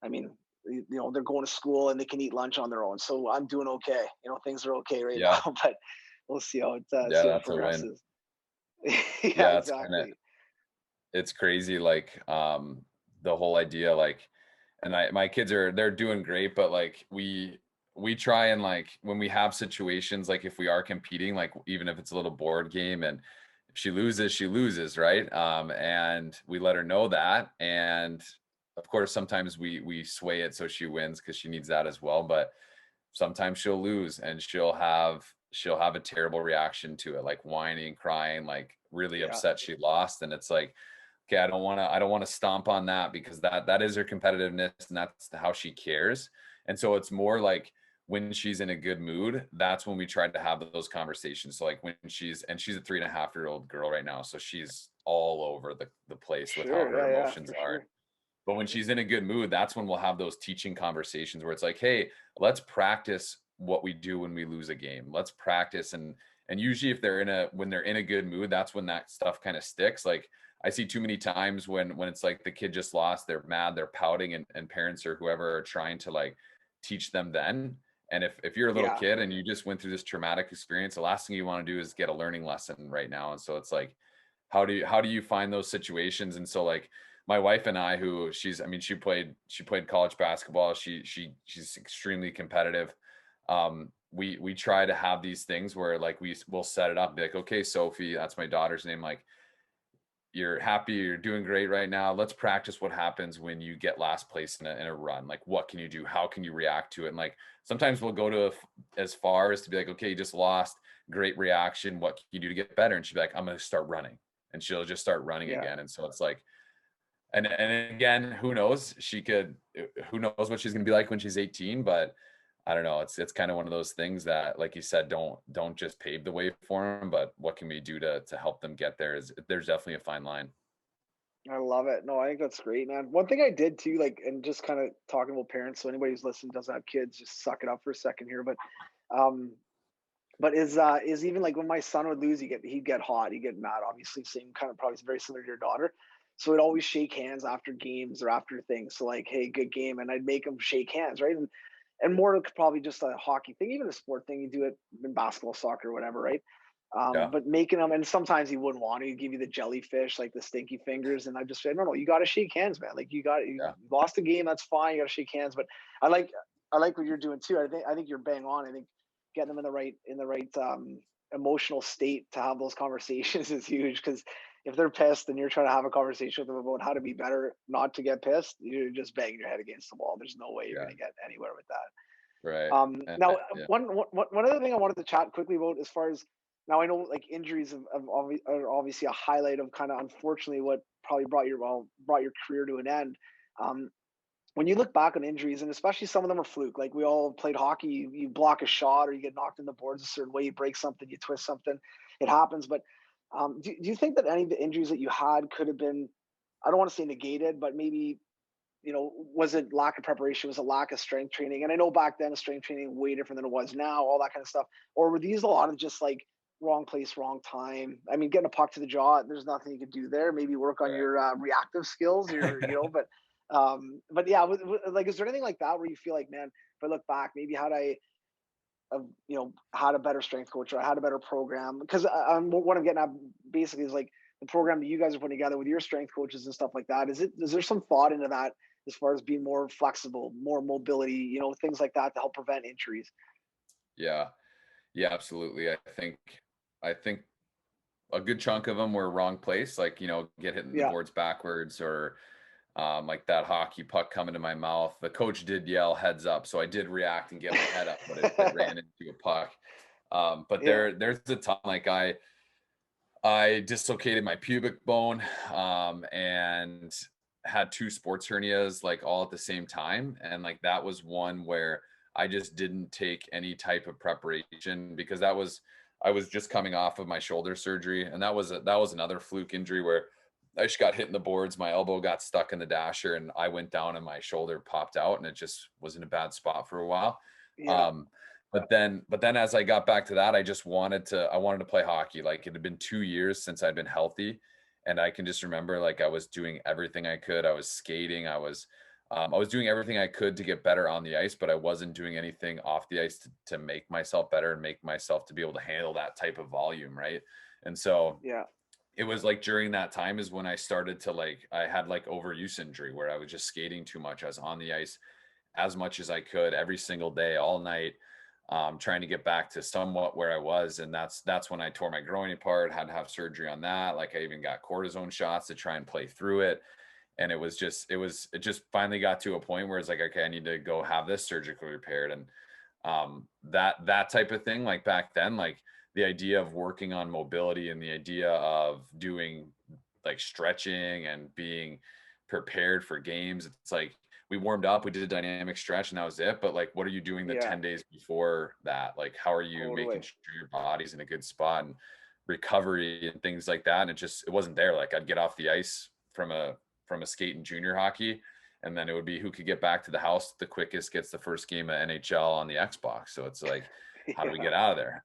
I mean, they're going to school and they can eat lunch on their own. So I'm doing okay. Things are okay right Yeah. now, but we'll see how it Yeah. see how it That's a win. progresses. Yeah, Yeah. exactly. It's crazy. Like, the whole idea, like, and my kids they're doing great, but like, we try, and like, when we have situations, like if we are competing, like even if it's a little board game, and if she loses, right? And we let her know that. And of course, sometimes we sway it so she wins, because she needs that as well. But sometimes she'll lose, and she'll have a terrible reaction to it, like whining, crying, like really Yeah, upset she lost. And it's like, okay, I don't want to stomp on that, because that is her competitiveness, and that's how she cares. And so it's more like, when she's in a good mood, that's when we try to have those conversations. So like, when she's a 3.5-year-old girl right now, so she's all over the place with how sure. her Yeah, yeah, emotions for are. sure. But when she's in a good mood, that's when we'll have those teaching conversations, where it's like, hey, let's practice what we do when we lose a game. Let's practice. And usually, if when they're in a good mood, that's when that stuff kind of sticks. Like, I see too many times when it's like the kid just lost, they're mad, they're pouting, and parents or whoever are trying to like teach them then. And if you're a little Yeah, kid and you just went through this traumatic experience, the last thing you want to do is get a learning lesson right now. And so it's like, how do you find those situations? And so, like, my wife and I, who she played college basketball, she's extremely competitive. We try to have these things where, like, we'll set it up, be like, okay, Sophie, that's my daughter's name, like, you're happy, you're doing great right now. Let's practice what happens when you get last place in a run. Like, what can you do? How can you react to it? And like, sometimes we'll go as far as to be like, okay, you just lost, great reaction. What can you do to get better? And she'll be like, I'm going to start running, and she'll just start running yeah. again. And so it's like, and again, who knows? Who knows what she's going to be like when she's 18, but I don't know. It's kind of one of those things that, like you said, don't just pave the way for them, but what can we do to help them get there? There's definitely a fine line. I love it. No, I think that's great, man. One thing I did too, like, and just kind of talking about parents. So anybody who's listening doesn't have kids, just suck it up for a second here. Um, is even like when my son would lose, he'd get hot, he'd get mad. Obviously, same kind of, probably very similar to your daughter. So we'd always shake hands after games or after things. So like, hey, good game, and I'd make him shake hands, right? And more probably just a hockey thing, even a sport thing. You do it in basketball, soccer, whatever, right? Yeah. But making them, and sometimes he wouldn't want to give you the jellyfish, like the stinky fingers. And I just said, no, you got to shake hands, man. Like you Yeah. lost the game. That's fine. You got to shake hands. But I like, I like what you're doing too. I think you're bang on. I think getting them in the right emotional state to have those conversations is huge. Because if they're pissed and you're trying to have a conversation with them about how to be better, not to get pissed, you're just banging your head against the wall. There's no way you're Yeah. going to get anywhere with that. Right. Now, Yeah. one other thing I wanted to chat quickly about, as far as now, I know like injuries are obviously a highlight of kind of unfortunately what probably brought your career to an end. Um, when you look back on injuries, and especially some of them are fluke, like we all played hockey, you block a shot or you get knocked in the boards a certain way, you break something, you twist something, it happens. But do you think that any of the injuries that you had could have been, I don't want to say negated, but maybe, was it lack of preparation? Was it lack of strength training? And I know back then, strength training way different than it was now, all that kind of stuff. Or were these a lot of just like wrong place, wrong time? I mean, getting a puck to the jaw, there's nothing you could do there. Maybe work on your reactive skills, but yeah, like, is there anything like that where you feel like, man, if I look back, maybe had I, had a better strength coach or I had a better program? Because what I'm getting at basically is like the program that you guys are putting together with your strength coaches and stuff like that. Is there some thought into that as far as being more flexible, more mobility, things like that to help prevent injuries? Yeah. Yeah, absolutely. I think a good chunk of them were wrong place, like, get hitting the Yeah. boards backwards, or like that hockey puck coming to my mouth. The coach did yell heads up, so I did react and get my head up, but it ran into a puck. But Yeah. there's a ton, like I dislocated my pubic bone, and had two sports hernias like all at the same time. And like that was one where I just didn't take any type of preparation, because I was just coming off of my shoulder surgery. And that was another fluke injury where I just got hit in the boards, my elbow got stuck in the dasher, and I went down and my shoulder popped out, and it just was in a bad spot for a while. Yeah. Um, but then as I got back to that, I wanted to play hockey. Like it had been 2 years since I'd been healthy. And I can just remember, like, I was doing everything I could. I was skating. I was doing everything I could to get better on the ice, but I wasn't doing anything off the ice to make myself better and make myself to be able to handle that type of volume. Right. And so Yeah. it was like during that time is when I started to, like, I had like overuse injury where I was just skating too much. I was on the ice as much as I could every single day, all night, trying to get back to somewhat where I was. And that's when I tore my groin apart, had to have surgery on that. Like I even got cortisone shots to try and play through it. And it just finally got to a point where it's like, okay, I need to go have this surgically repaired. And that type of thing, like back then, like the idea of working on mobility and the idea of doing like stretching and being prepared for games, it's like we warmed up, we did a dynamic stretch, and that was it. But like, what are you doing the Yeah. 10 days before that? Like, how are you making Totally. sure your body's in a good spot, and recovery and things like that? And it wasn't there. Like I'd get off the ice from a skate in junior hockey, and then it would be who could get back to the house the quickest gets the first game of NHL on the Xbox. So it's like, how do we Yeah. get out of there?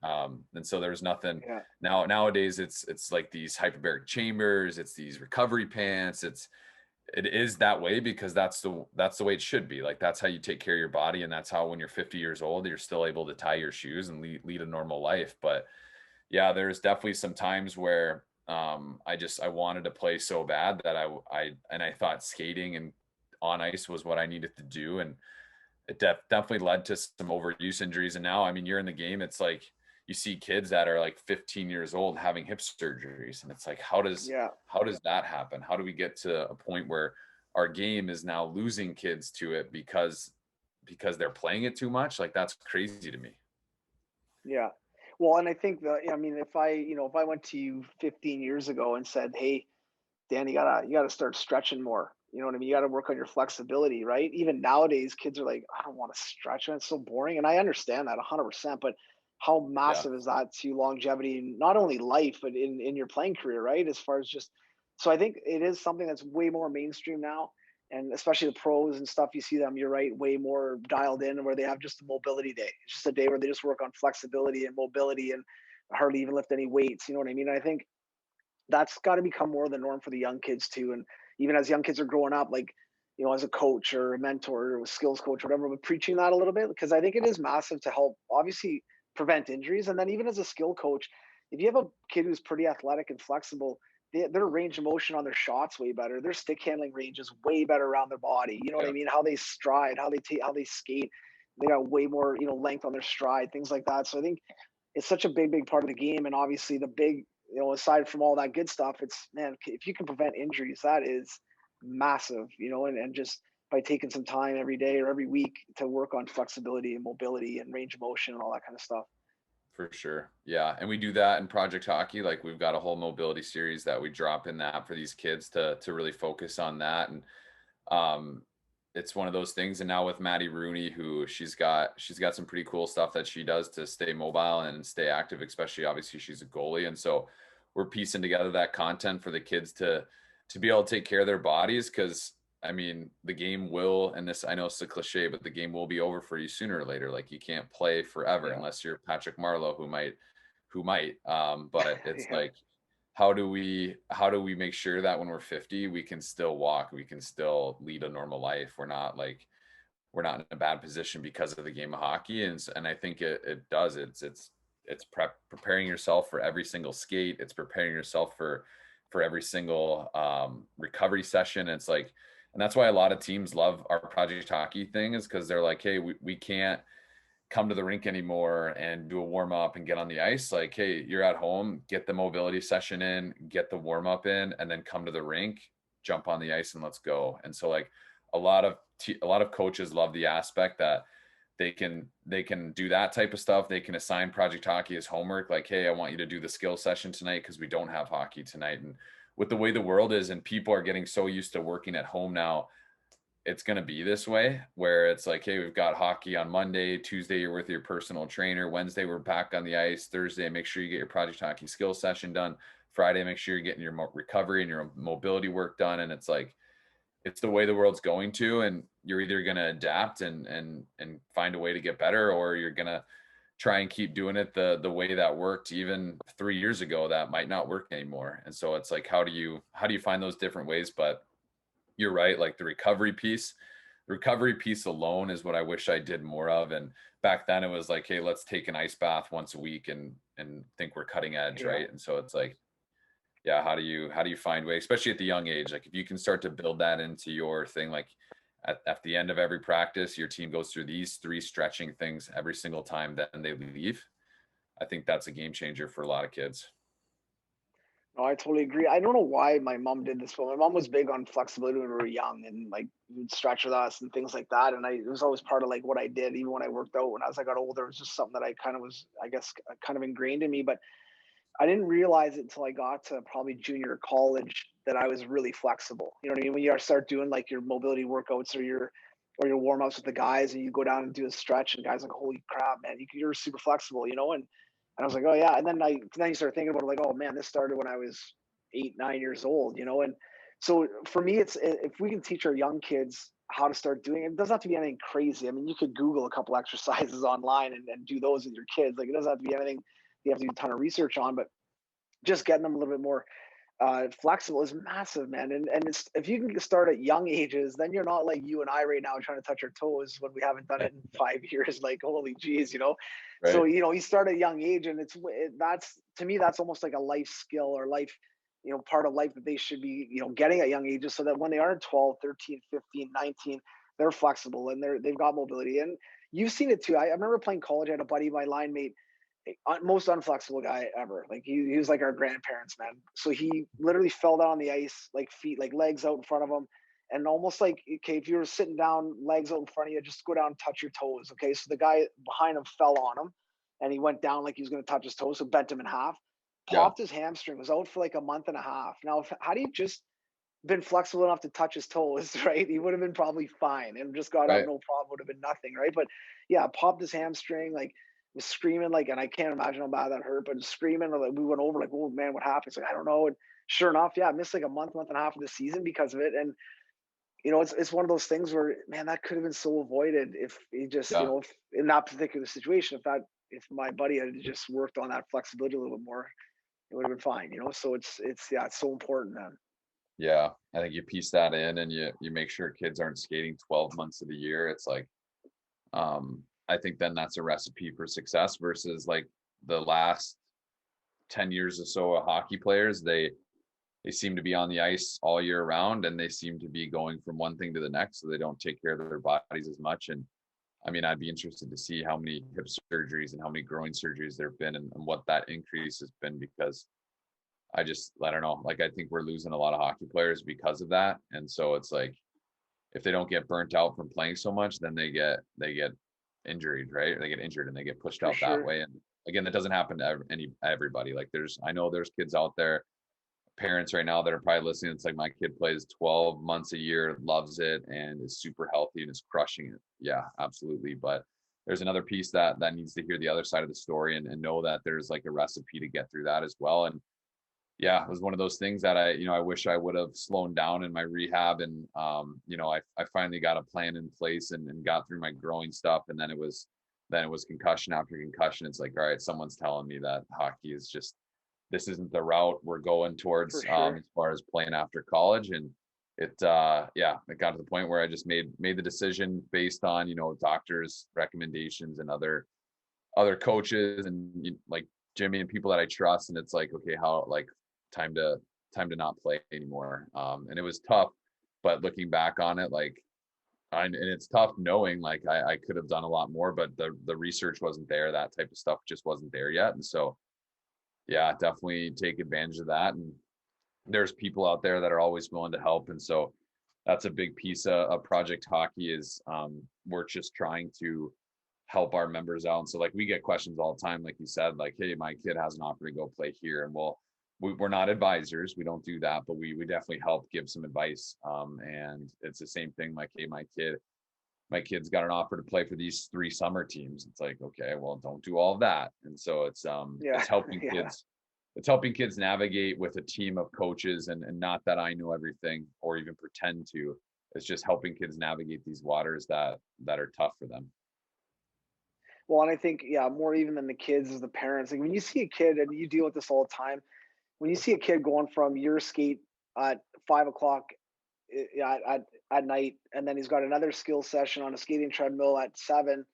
And so there's nothing Yeah. nowadays. It's like these hyperbaric chambers, it's these recovery pants. It is that way because that's the way it should be. Like that's how you take care of your body, and that's how when you're 50 years old, you're still able to tie your shoes and lead a normal life. But yeah, there's definitely some times where I wanted to play so bad that I thought skating and on ice was what I needed to do, and it definitely led to some overuse injuries. And now, I mean, you're in the game. It's like you see kids that are like 15 years old having hip surgeries, and it's like, Yeah. how does that happen? How do we get to a point where our game is now losing kids to it because they're playing it too much? Like that's crazy to me. Yeah. Well, and I think I mean, if I went to you 15 years ago and said, "Hey, Dan, you gotta start stretching more." You know what I mean? You got to work on your flexibility, right? Even nowadays, kids are like, "I don't want to stretch, and it's so boring." And I understand that 100%. But how Yeah. massive is that to longevity, in not only life, but in your playing career, right? As far as just, so I think it is something that's way more mainstream now, and especially the pros and stuff. You see them, you're right, way more dialed in, where they have just a mobility day. It's just a day where they just work on flexibility and mobility and hardly even lift any weights. You know what I mean? And I think that's got to become more the norm for the young kids too. And even as young kids are growing up, like, as a coach or a mentor or a skills coach or whatever, but preaching that a little bit, because I think it is massive to help obviously prevent injuries. And then even as a skill coach, if you have a kid who's pretty athletic and flexible, their range of motion on their shots way better. Their stick handling range is way better around their body. You know what Yeah, I mean? How they stride, how they take, how they skate. They got way more, length on their stride, things like that. So I think it's such a big part of the game. And obviously the big, aside from all that good stuff, it's, man, if you can prevent injuries, that is massive, and just by taking some time every day or every week to work on flexibility and mobility and range of motion and all that kind of stuff. for sure. Yeah. And we do that in Project Hockey. Like we've got a whole mobility series that we drop in that for these kids to really focus on that. And um it's one of those things. And now with Maddie Rooney, who she's got some pretty cool stuff that she does to stay mobile and stay active, especially obviously she's a goalie. And so we're piecing together that content for the kids to be able to take care of their bodies. Cause I mean, the game will, and this, I know it's a cliche, but the game will be over for you sooner or later. Like you can't play forever unless you're Patrick Marleau, who might. But it's Yeah. like, how do we make sure that when we're 50, we can still walk, we can still lead a normal life? We're not in a bad position because of the game of hockey. And I think it does. It's preparing yourself for every single skate. It's preparing yourself for every single recovery session. It's like, and that's why a lot of teams love our Project Hockey thing, is because they're like, hey, we can't come to the rink anymore and do a warm up and get on the ice. Like, hey, you're at home, get the mobility session in, get the warm up in, and then come to the rink, jump on the ice, and let's go. And so like a lot of coaches love the aspect that they can do that type of stuff. They can assign Project Hockey as homework. Like, hey, I want you to do the skill session tonight because we don't have hockey tonight. And with the way the world is and people are getting so used to working at home now, it's going to be this way where it's like, hey, we've got hockey on Monday, Tuesday, you're with your personal trainer. Wednesday, we're back on the ice. Thursday, make sure you get your Project Hockey skill session done. Friday, make sure you're getting your recovery and your mobility work done. And it's like, it's the way the world's going to, and you're either going to adapt and find a way to get better, or you're going to try and keep doing it the way that worked even 3 years ago. That might not work anymore. And so it's like, how do you find those different ways? But you're right. Like the recovery piece alone is what I wish I did more of. And back then it was like, hey, let's take an ice bath once a week and think we're cutting edge. Yeah. Right. And so it's like, yeah, how do you find ways, especially at the young age? Like if you can start to build that into your thing, like at the end of every practice, your team goes through these 3 stretching things every single time, then they leave. I think that's a game changer for a lot of kids. No, I totally agree. I don't know why my mom did this, but my mom was big on flexibility when we were young and like would stretch with us and things like that. And it was always part of like what I did, even when I worked out. When as I got older, it was just something that I kind of was, I guess, kind of ingrained in me. But I didn't realize it until I got to probably junior college that I was really flexible. You know what I mean? When you start doing like your mobility workouts or your warm ups with the guys, and you go down and do a stretch, and guys are like, holy crap, man, you're super flexible, and I was like, oh yeah. And then you start thinking about it, like, oh man, this started when I was 8, 9 years old, And so for me, it's if we can teach our young kids how to start doing it, it doesn't have to be anything crazy. I mean, you could Google a couple exercises online and do those with your kids. Like it doesn't have to be anything you have to do a ton of research on, but just getting them a little bit more flexible is massive, man. And it's, if you can start at young ages, then you're not like you and I right now trying to touch our toes when we haven't done it in 5 years. Like, holy geez. So, Right. you start at a young age, and that's, to me, that's almost like a life skill or life, part of life that they should be, getting at young ages, so that when they are 12, 13, 15, 19, they're flexible and they've got mobility. And you've seen it too. I remember playing college. I had a buddy, my line mate, most unflexible guy ever. Like he was like our grandparents, man. So he literally fell down on the ice, like feet, like legs out in front of him. And almost like, okay, if you were sitting down, legs out in front of you, just go down and touch your toes. Okay. So the guy behind him fell on him and he went down like he was going to touch his toes. So bent him in half, Yeah. popped his hamstring, was out for like a month and a half. Now, how do you just been flexible enough to touch his toes, right? He would have been probably fine and just got up, Right. no problem, would have been nothing, right? But yeah, popped his hamstring, like was screaming, like, and I can't imagine how bad that hurt, but screaming, like we went over, like, oh man, what happened? It's like, I don't know. And sure enough, yeah, I missed like a month and a half of the season because of it. And it's one of those things where, man, that could have been so avoided if he just, Yeah. if in that particular situation, if my buddy had just worked on that flexibility a little bit more, it would have been fine. So yeah, it's so important, man. Yeah. I think you piece that in and you make sure kids aren't skating 12 months of the year. It's like, I think then that's a recipe for success versus like the last 10 years or so of hockey players, they seem to be on the ice all year round, and they seem to be going from one thing to the next, so they don't take care of their bodies as much. And I mean, I'd be interested to see how many hip surgeries and how many groin surgeries there have been, and what that increase has been, because I don't know, like I think we're losing a lot of hockey players because of that. And so it's like, if they don't get burnt out from playing so much, then they get injured, right? They get injured and they get pushed For out that sure. way. And again, that doesn't happen to everybody. Like I know there's kids out there, parents right now that are probably listening. It's like, my kid plays 12 months a year, loves it, and is super healthy and is crushing it. Yeah, absolutely. But there's another piece that needs to hear the other side of the story, and know that there's like a recipe to get through that as well. And yeah, it was one of those things that I wish I would have slowed down in my rehab. And I finally got a plan in place, and got through my growing stuff. And then it was concussion after concussion. It's like, all right, someone's telling me that hockey is just, this isn't the route we're going towards, For sure. as far as playing after college. And it got to the point where I just made the decision based on, doctors' recommendations and other coaches, and like Jimmy and people that I trust. And it's like, okay, how, like, time to not play anymore. And it was tough, but looking back on it, like, and it's tough knowing like I could have done a lot more, but the research wasn't there. That type of stuff just wasn't there yet. And so, yeah, definitely take advantage of that. And there's people out there that are always willing to help. And so that's a big piece of Project Hockey is, we're just trying to help our members out. And so, like, we get questions all the time, like you said, like, hey, my kid has an offer to go play here. And we're not advisors, we don't do that, but we definitely help give some advice. And it's the same thing, like, hey, my kid's got an offer to play for these 3 summer teams. It's like, okay, well, don't do all of that. And so it's Yeah. helping Yeah. kids, it's helping kids navigate with a team of coaches, and not that I know everything or even pretend to. It's just helping kids navigate these waters that are tough for them. Well, and I think, yeah, more even than the kids is the parents. Like, when you see a kid, and you deal with this all the time, when you see a kid going from your skate at 5 o'clock at night, and then he's got another skill session on a skating treadmill at 7,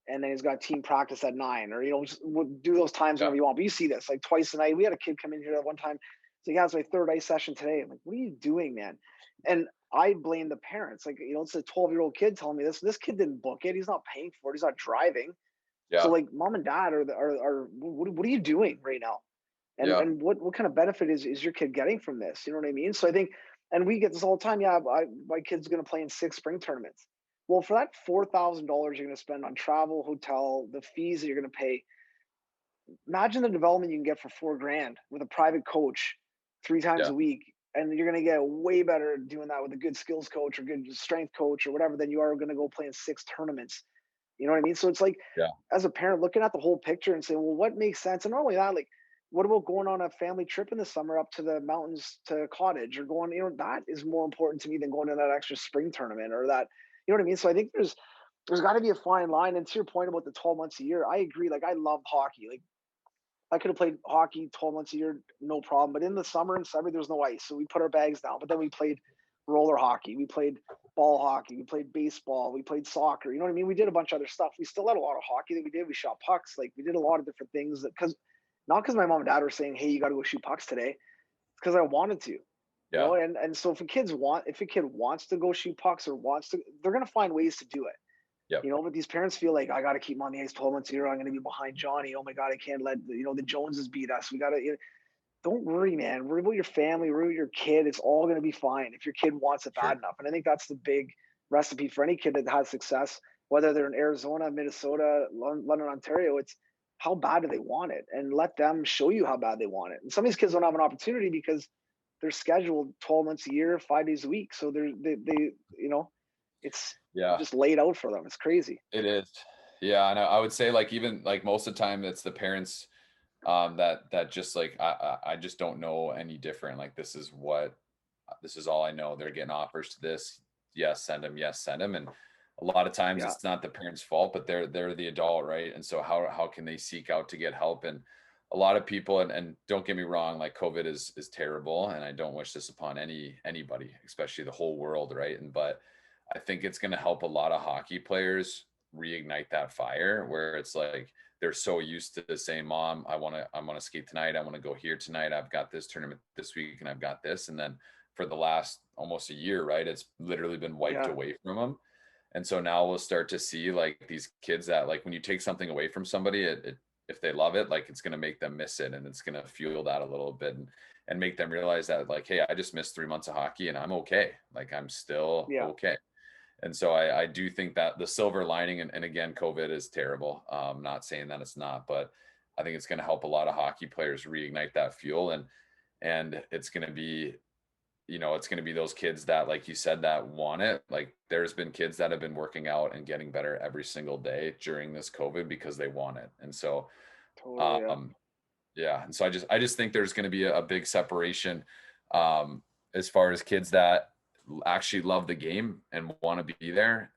and then he's got team practice at 9, or just do those times Yeah, whenever you want. But you see this like twice a night. We had a kid come in here at one time. So, yeah, it's my third ice session today. I'm like, what are you doing, man? And I blame the parents. Like, it's a 12-year-old kid telling me this. This kid didn't book it. He's not paying for it. He's not driving. So, yeah, like, mom and dad are what are you doing right now? yeah, And what kind of benefit is your kid getting from this? You know what I mean? So I think, and we get this all the time. Yeah, my kid's going to play in 6 spring tournaments. Well, for that $4,000 you're going to spend on travel, hotel, the fees that you're going to pay, imagine the development you can get for 4 grand with a private coach 3 times yeah, a week. And you're going to get way better doing that with a good skills coach or good strength coach or whatever than you are going to go play in 6 tournaments. You know what I mean? So it's like, yeah, as a parent, looking at the whole picture and saying, well, what makes sense? And not only that, like, what about going on a family trip in the summer up to the mountains to cottage, or going, that is more important to me than going to that extra spring tournament or that, you know what I mean? So I think there's got to be a fine line. And to your point about the 12 months a year, I agree. Like, I love hockey. Like, I could have played hockey 12 months a year, no problem. But in the summer and summer, there was no ice. So we put our bags down. But then we played roller hockey. We played ball hockey. We played baseball. We played soccer. You know what I mean? We did a bunch of other stuff. We still had a lot of hockey that we did. We shot pucks. Like, we did a lot of different things not because my mom and dad were saying, hey, you got to go shoot pucks today. It's because I wanted to, yeah, and so if a kid wants to go shoot pucks or they're going to find ways to do it. yep, But these parents feel like, I got to keep him on the ice 12 months a year. I'm going to be behind Johnny. Oh my God, I can't let the Joneses beat us. We got to. Don't worry, man. Worry about your family. Worry about your kid. It's all going to be fine if your kid wants it bad sure, enough. And I think that's the big recipe for any kid that has success, whether they're in Arizona, Minnesota, London, Ontario. It's how bad do they want it, and let them show you how bad they want it. And some of these kids don't have an opportunity because they're scheduled 12 months a year, 5 days a week. So it's yeah. just laid out for them. It's crazy. It is. Yeah, and I would say, like, even like most of the time it's the parents, that just like, I just don't know any different. Like, this is all I know. They're getting offers to this. Yes, send them. Yes, send them. And a lot of times Yeah. it's not the parents' fault, but they're the adult, right? And so how can they seek out to get help? And a lot of people, and don't get me wrong, like, COVID is terrible, and I don't wish this upon anybody, especially the whole world, right? But I think it's going to help a lot of hockey players reignite that fire, where it's like they're so used to saying, Mom, I want to skate tonight. I want to go here tonight. I've got this tournament this week and I've got this. And then for the last almost a year, right, it's literally been wiped Yeah. away from them. And so now we'll start to see like these kids that like when you take something away from somebody, if they love it, like it's going to make them miss it, and it's going to fuel that a little bit, and make them realize that like, hey, I just missed 3 months of hockey and I'm okay. Like I'm still Yeah. okay. And so I do think that the silver lining, and again, COVID is terrible. Not saying that it's not, but I think it's going to help a lot of hockey players reignite that fuel, and it's going to be, it's going to be those kids that, like you said, that want it. Like there's been kids that have been working out and getting better every single day during this COVID because they want it. And so, Totally. Yeah. yeah. And so I just think there's going to be a big separation, as far as kids that actually love the game and want to be there.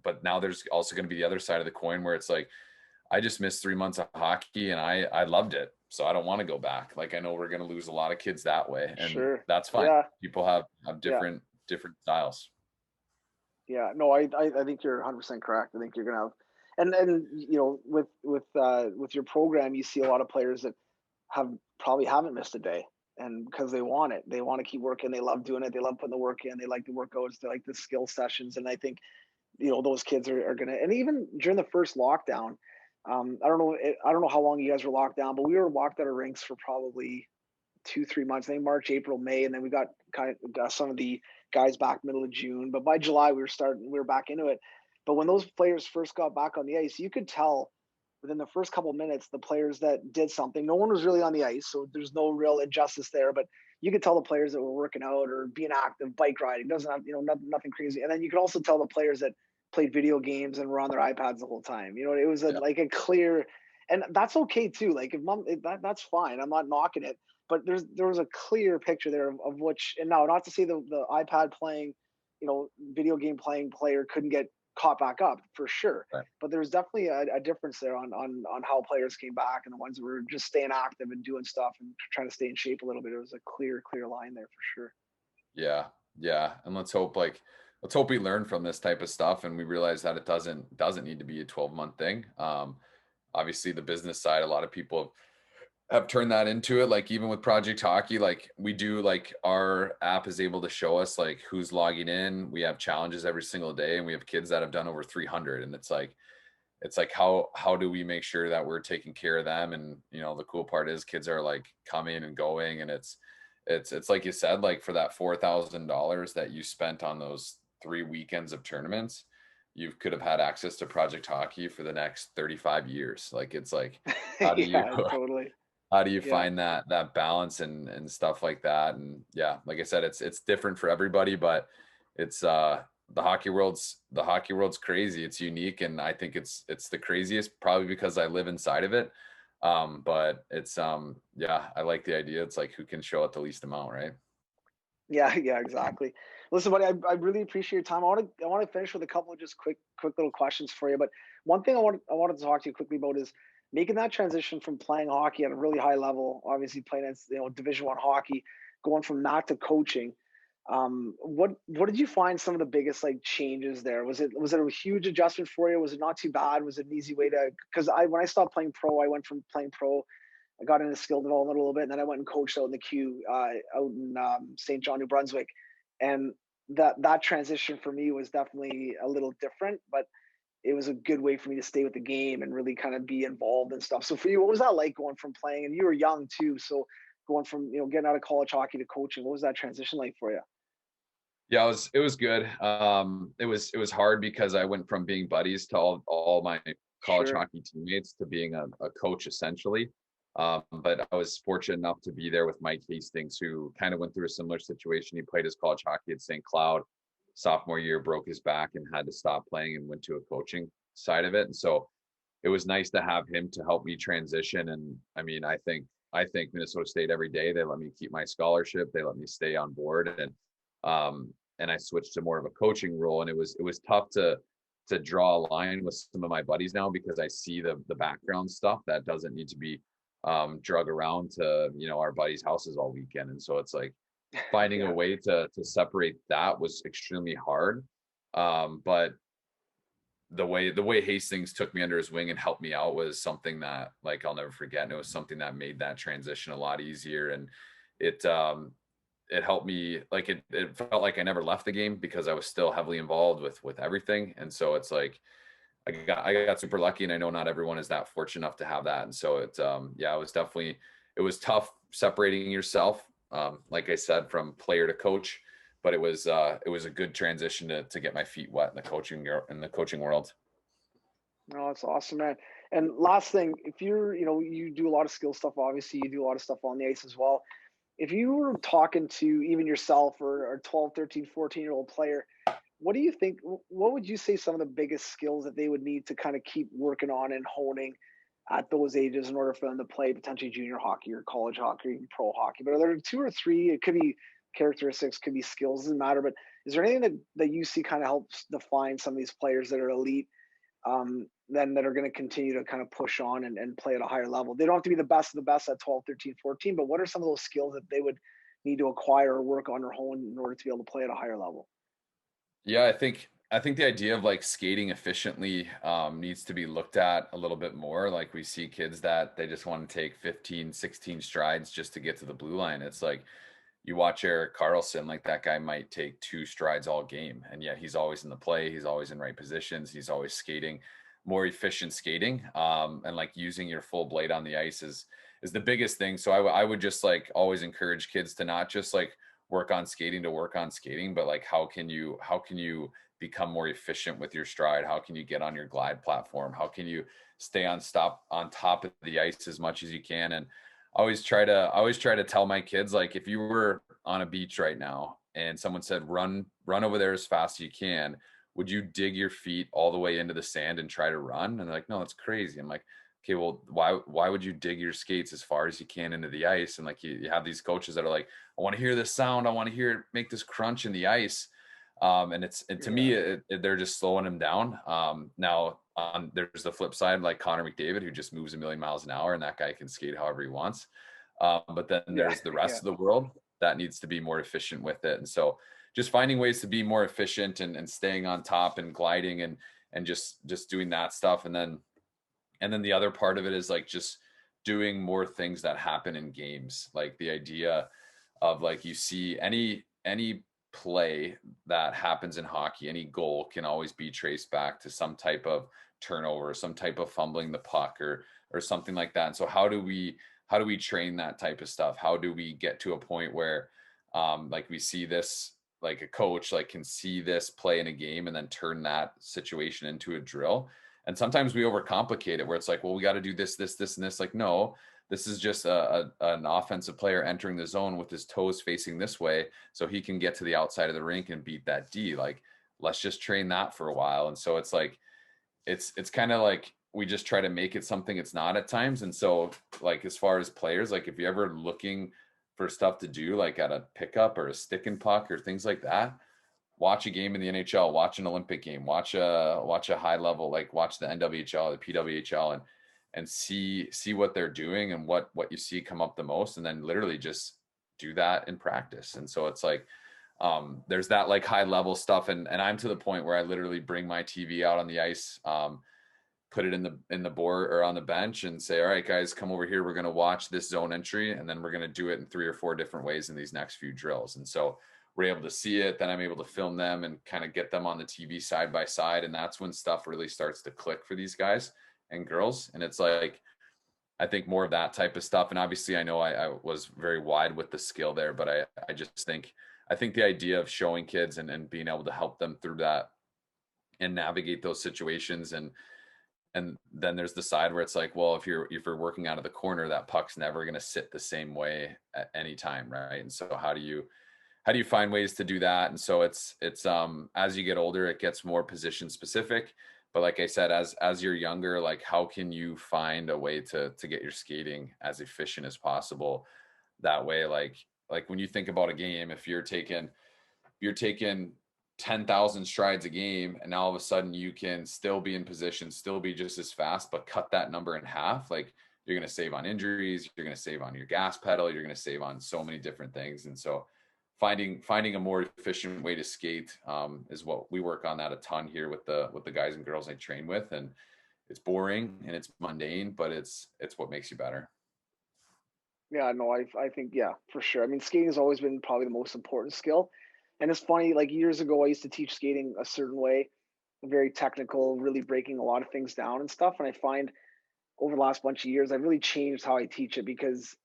But now there's also going to be the other side of the coin where it's like, I just missed 3 months of hockey and I loved it. So I don't want to go back. Like I know we're going to lose a lot of kids that way, and Sure. that's fine. Yeah. People have different styles. Yeah, no, I think you're 100% correct. I think you're gonna have, and with your program, you see a lot of players that probably haven't missed a day, and because they want it, they want to keep working, they love doing it, they love putting the work in, they like the workouts, they like the skill sessions, and I think those kids are gonna, and even during the first lockdown, I don't know how long you guys were locked down, but we were locked out of rinks for probably 2 3 months. I think March, April, May, and then we got got some of the guys back middle of June. But by July, we were back into it. But when those players first got back on the ice, you could tell within the first couple of minutes the players that did something. No one was really on the ice, so there's no real injustice there. But you could tell the players that were working out or being active, bike riding, doesn't have nothing crazy. And then you could also tell the players that played video games and were on their iPads the whole time. It was Yeah. like a clear, and that's okay too. Like that's fine. I'm not knocking it, but there was a clear picture there of which, and now not to say the iPad playing, video game playing player couldn't get caught back up for sure, Right. but there's definitely a difference there on how players came back and the ones that were just staying active and doing stuff and trying to stay in shape a little bit. It was a clear line there for sure. Yeah. Yeah. And let's hope we learn from this type of stuff and we realize that it doesn't need to be a 12-month thing. Obviously the business side, a lot of people have turned that into it. Like even with Project Hockey, like we do, like our app is able to show us like who's logging in. We have challenges every single day, and we have kids that have done over 300. And it's like how do we make sure that we're taking care of them? And the cool part is kids are like coming and going, and it's like you said, like for that $4,000 that you spent on those 3 weekends of tournaments, you could have had access to Project Hockey for the next 35 years. Like it's like, how do you Yeah, totally. how do you Yeah. find that balance and stuff like that? And yeah, like I said, it's different for everybody, but it's the hockey world's crazy. It's unique, and I think it's the craziest probably because I live inside of it. But it's yeah, I like the idea. It's like who can show it the least amount, right? Yeah, yeah, exactly. Listen, buddy, I really appreciate your time. I want to finish with a couple of just quick little questions for you. But one thing I wanted to talk to you quickly about is making that transition from playing hockey at a really high level, obviously playing at Division One hockey, going from that to coaching. What did you find some of the biggest like changes there? Was it a huge adjustment for you? Was it not too bad? Was it an easy way to? Because when I stopped playing pro, I went from playing pro, I got into skill development a little bit, and then I went and coached out in the queue out in St. John, New Brunswick, and that transition for me was definitely a little different, but it was a good way for me to stay with the game and really kind of be involved and stuff. So for you, what was that like going from playing? And you were young too, so going from getting out of college hockey to coaching, what was that transition like for you? Yeah, it was good. It was hard because I went from being buddies to all my college Sure. hockey teammates to being a coach essentially. But I was fortunate enough to be there with Mike Hastings, who kind of went through a similar situation. He played his college hockey at St. Cloud. Sophomore year, broke his back and had to stop playing and went to a coaching side of it. And so it was nice to have him to help me transition. And I mean, I think Minnesota State every day. They let me keep my scholarship. They let me stay on board, and I switched to more of a coaching role. And it was tough to draw a line with some of my buddies now because I see the background stuff that doesn't need to be drug around to our buddies' houses all weekend. And so it's like finding a Yeah. way to separate that was extremely hard. But the way Hastings took me under his wing and helped me out was something that like I'll never forget. And it was something that made that transition a lot easier. And it it helped me, like it felt like I never left the game because I was still heavily involved with everything. And so it's like I got super lucky, and I know not everyone is that fortunate enough to have that. And so yeah, it was tough separating yourself, like I said, from player to coach, but it was a good transition to get my feet wet in the coaching world. No, that's awesome, man. And last thing, if you're, you do a lot of skill stuff, obviously you do a lot of stuff on the ice as well. If you were talking to even yourself or 12, 13, 14-year-old player, what do you think, what would you say some of the biggest skills that they would need to kind of keep working on and honing at those ages in order for them to play potentially junior hockey or college hockey or even pro hockey? But are there two or three, it could be characteristics, could be skills, doesn't matter, but is there anything that you see kind of helps define some of these players that are elite, then that are going to continue to kind of push on and play at a higher level? They don't have to be the best of the best at 12, 13, 14, but what are some of those skills that they would need to acquire or work on or hone in order to be able to play at a higher level? Yeah, I think the idea of like skating efficiently needs to be looked at a little bit more. Like we see kids that they just want to take 15, 16 strides just to get to the blue line. It's like you watch Eric Carlson, like that guy might take 2 strides all game, and yet he's always in the play. He's always in right positions. He's always skating, more efficient skating, and like using your full blade on the ice is the biggest thing. So I would just like always encourage kids to not just like work on skating to work on skating, but like how can you become more efficient with your stride? How can you get on your glide platform? How can you stay on top of the ice as much as you can? And I always try to tell my kids, like, if you were on a beach right now and someone said run over there as fast as you can, would you dig your feet all the way into the sand and try to run? And they're like, no, that's crazy. I'm like, okay, well, why would you dig your skates as far as you can into the ice? And like you have these coaches that are like, I want to hear this sound, I want to hear it make this crunch in the ice. And to me, they're just slowing him down. Now there's the flip side, like Connor McDavid, who just moves a million miles an hour, and that guy can skate however he wants. But then there's the rest of the world that needs to be more efficient with it. And so just finding ways to be more efficient and staying on top and gliding and just doing that stuff. And then the other part of it is like just doing more things that happen in games. Like the idea of like, you see any play that happens in hockey, any goal can always be traced back to some type of turnover, some type of fumbling the puck or something like that. And so how do we train that type of stuff? How do we get to a point where like we see this, like a coach like can see this play in a game and then turn that situation into a drill? And sometimes we overcomplicate it where it's like, well, we got to do this, and this. Like, no, this is just an offensive player entering the zone with his toes facing this way so he can get to the outside of the rink and beat that D. Like, let's just train that for a while. And so it's like, it's kind of like we just try to make it something it's not at times. And so like, as far as players, like if you're ever looking for stuff to do, like at a pickup or a stick and puck or things like that, watch a game in the NHL, watch an Olympic game, watch a high level, like watch the NWHL, the PWHL, and see what they're doing and what you see come up the most, and then literally just do that in practice. And so it's like there's that like high level stuff, and I'm to the point where I literally bring my TV out on the ice, put it in the board or on the bench and say, all right, guys, come over here. We're going to watch this zone entry, and then we're going to do it in 3 or 4 different ways in these next few drills. And so we're able to see it. Then I'm able to film them and kind of get them on the TV side by side. And that's when stuff really starts to click for these guys and girls. And it's like, I think more of that type of stuff. And obviously I know I was very wide with the skill there, but I just think the idea of showing kids and being able to help them through that and navigate those situations. And then there's the side where it's like, well, if you're working out of the corner, that puck's never going to sit the same way at any time. Right. And so how do you find ways to do that? And so it's as you get older, it gets more position specific. But like I said, as you're younger, like how can you find a way to get your skating as efficient as possible? That way, like when you think about a game, if you're taking 10,000 strides a game, and now all of a sudden you can still be in position, still be just as fast, but cut that number in half, like you're going to save on injuries, you're going to save on your gas pedal, you're going to save on so many different things. And so finding a more efficient way to skate is what we work on that a ton here with the guys and girls I train with. And it's boring and it's mundane, but it's what makes you better. Yeah, no, I think, yeah, for sure. I mean, skating has always been probably the most important skill. And it's funny, like years ago, I used to teach skating a certain way, very technical, really breaking a lot of things down and stuff. And I find over the last bunch of years, I've really changed how I teach it because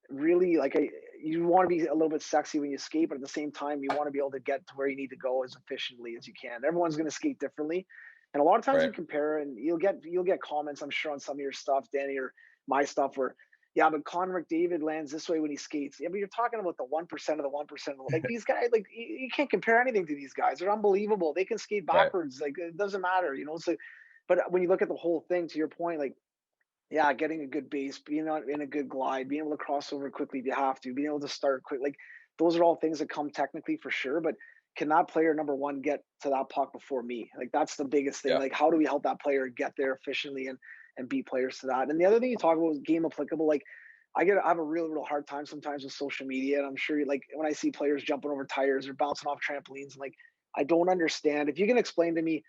really, like, you want to be a little bit sexy when you skate, but at the same time, you want to be able to get to where you need to go as efficiently as you can. Everyone's going to skate differently. And a lot of times Right. we compare and you'll get comments, I'm sure, on some of your stuff, Danny, or my stuff where, yeah, but Connor McDavid lands this way when he skates. Yeah, but you're talking about the 1% of the 1%. Like these guys, like you can't compare anything to these guys. They're unbelievable. They can skate Right. backwards. Like it doesn't matter, you know. So, but when you look at the whole thing, to your point, like yeah, getting a good base, being in a good glide, being able to cross over quickly if you have to, being able to start quick, like those are all things that come technically for sure. But can that player number one get to that puck before me? Like that's the biggest thing. Yeah. Like how do we help that player get there efficiently and beat players to that? And the other thing you talk about is game applicable. Like I have a real hard time sometimes with social media, and I'm sure you like when I see players jumping over tires or bouncing off trampolines. Like I don't understand. If you can explain to me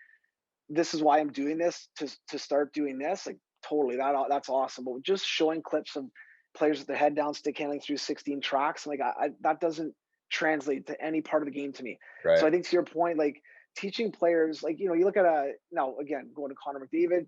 this is why I'm doing this to start doing this. Like totally, that's awesome. But just showing clips of players with their head down, stick handling through 16 tracks, like that doesn't translate to any part of the game to me. So Right. I think to your point, like teaching players, like you look at now again going to Connor McDavid,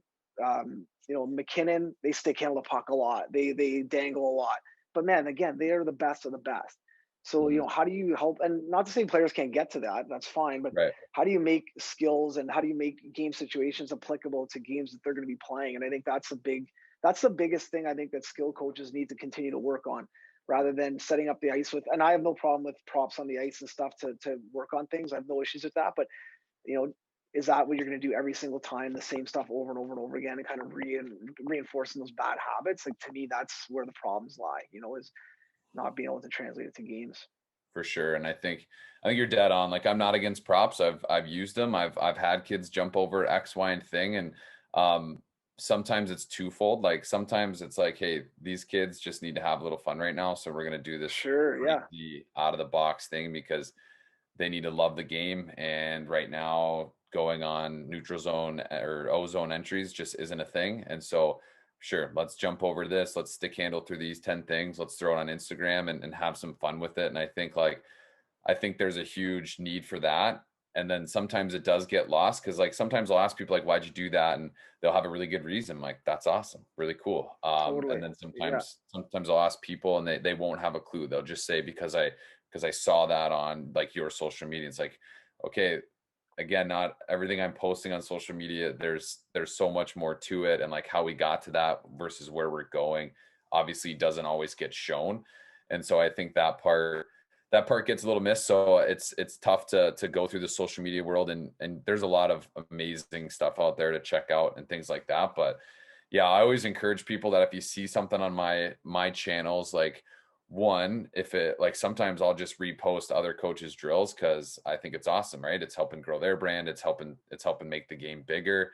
McKinnon, they stick handle the puck a lot, they dangle a lot, but man, again, they are the best of the best. So, Mhm. how do you help? And not to say players can't get to that, that's fine, but Right. how do you make skills and how do you make game situations applicable to games that they're going to be playing? And I think that's the biggest thing I think that skill coaches need to continue to work on rather than setting up the ice with, and I have no problem with props on the ice and stuff to work on things. I have no issues with that, but you know, is that what you're going to do every single time, the same stuff over and over and over again and kind of reinforcing those bad habits? Like to me, that's where the problems lie, is not being able to translate it to games. For sure. And I think you're dead on. Like I'm not against props. I've used them. I've had kids jump over X, Y, and thing. And sometimes it's twofold. Like sometimes it's like, hey, these kids just need to have a little fun right now. So we're gonna do this Sure, yeah. crazy out of the box thing because they need to love the game. And right now, going on neutral zone or O zone entries just isn't a thing. And so, sure, let's jump over this. Let's stick handle through these 10 things. Let's throw it on Instagram and have some fun with it. And I think there's a huge need for that. And then sometimes it does get lost because like sometimes I'll ask people like, why'd you do that? And they'll have a really good reason. Like, that's awesome, really cool. And Totally. then Yeah. sometimes I'll ask people and they won't have a clue. They'll just say because I saw that on like your social media. It's like, okay, again, not everything I'm posting on social media, there's so much more to it. And like how we got to that versus where we're going obviously doesn't always get shown. And so I think that part gets a little missed. So it's tough to go through the social media world and there's a lot of amazing stuff out there to check out and things like that. But yeah, I always encourage people that if you see something on my channels, like one, if it like sometimes I'll just repost other coaches' drills because I think it's awesome, right? It's helping grow their brand, it's helping make the game bigger.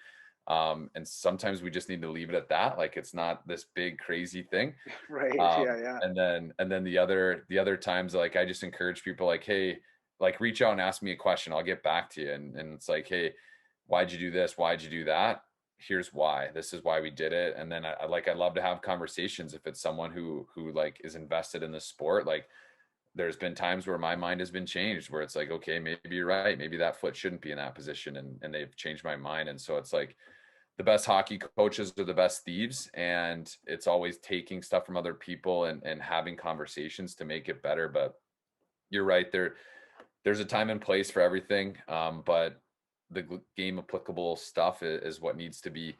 And sometimes we just need to leave it at that. Like it's not this big crazy thing. Right. Yeah. Yeah. And then the other times, like I just encourage people like, hey, like reach out and ask me a question. I'll get back to you. And it's like, hey, why'd you do this? Why'd you do that? Here's why. This is why we did it. And then I love to have conversations if it's someone who like is invested in the sport. Like there's been times where my mind has been changed where it's like, okay, maybe you're right. Maybe that foot shouldn't be in that position. And they've changed my mind. And so it's like the best hockey coaches are the best thieves. And it's always taking stuff from other people and having conversations to make it better. But you're right there's a time and place for everything. But the game applicable stuff is what needs to be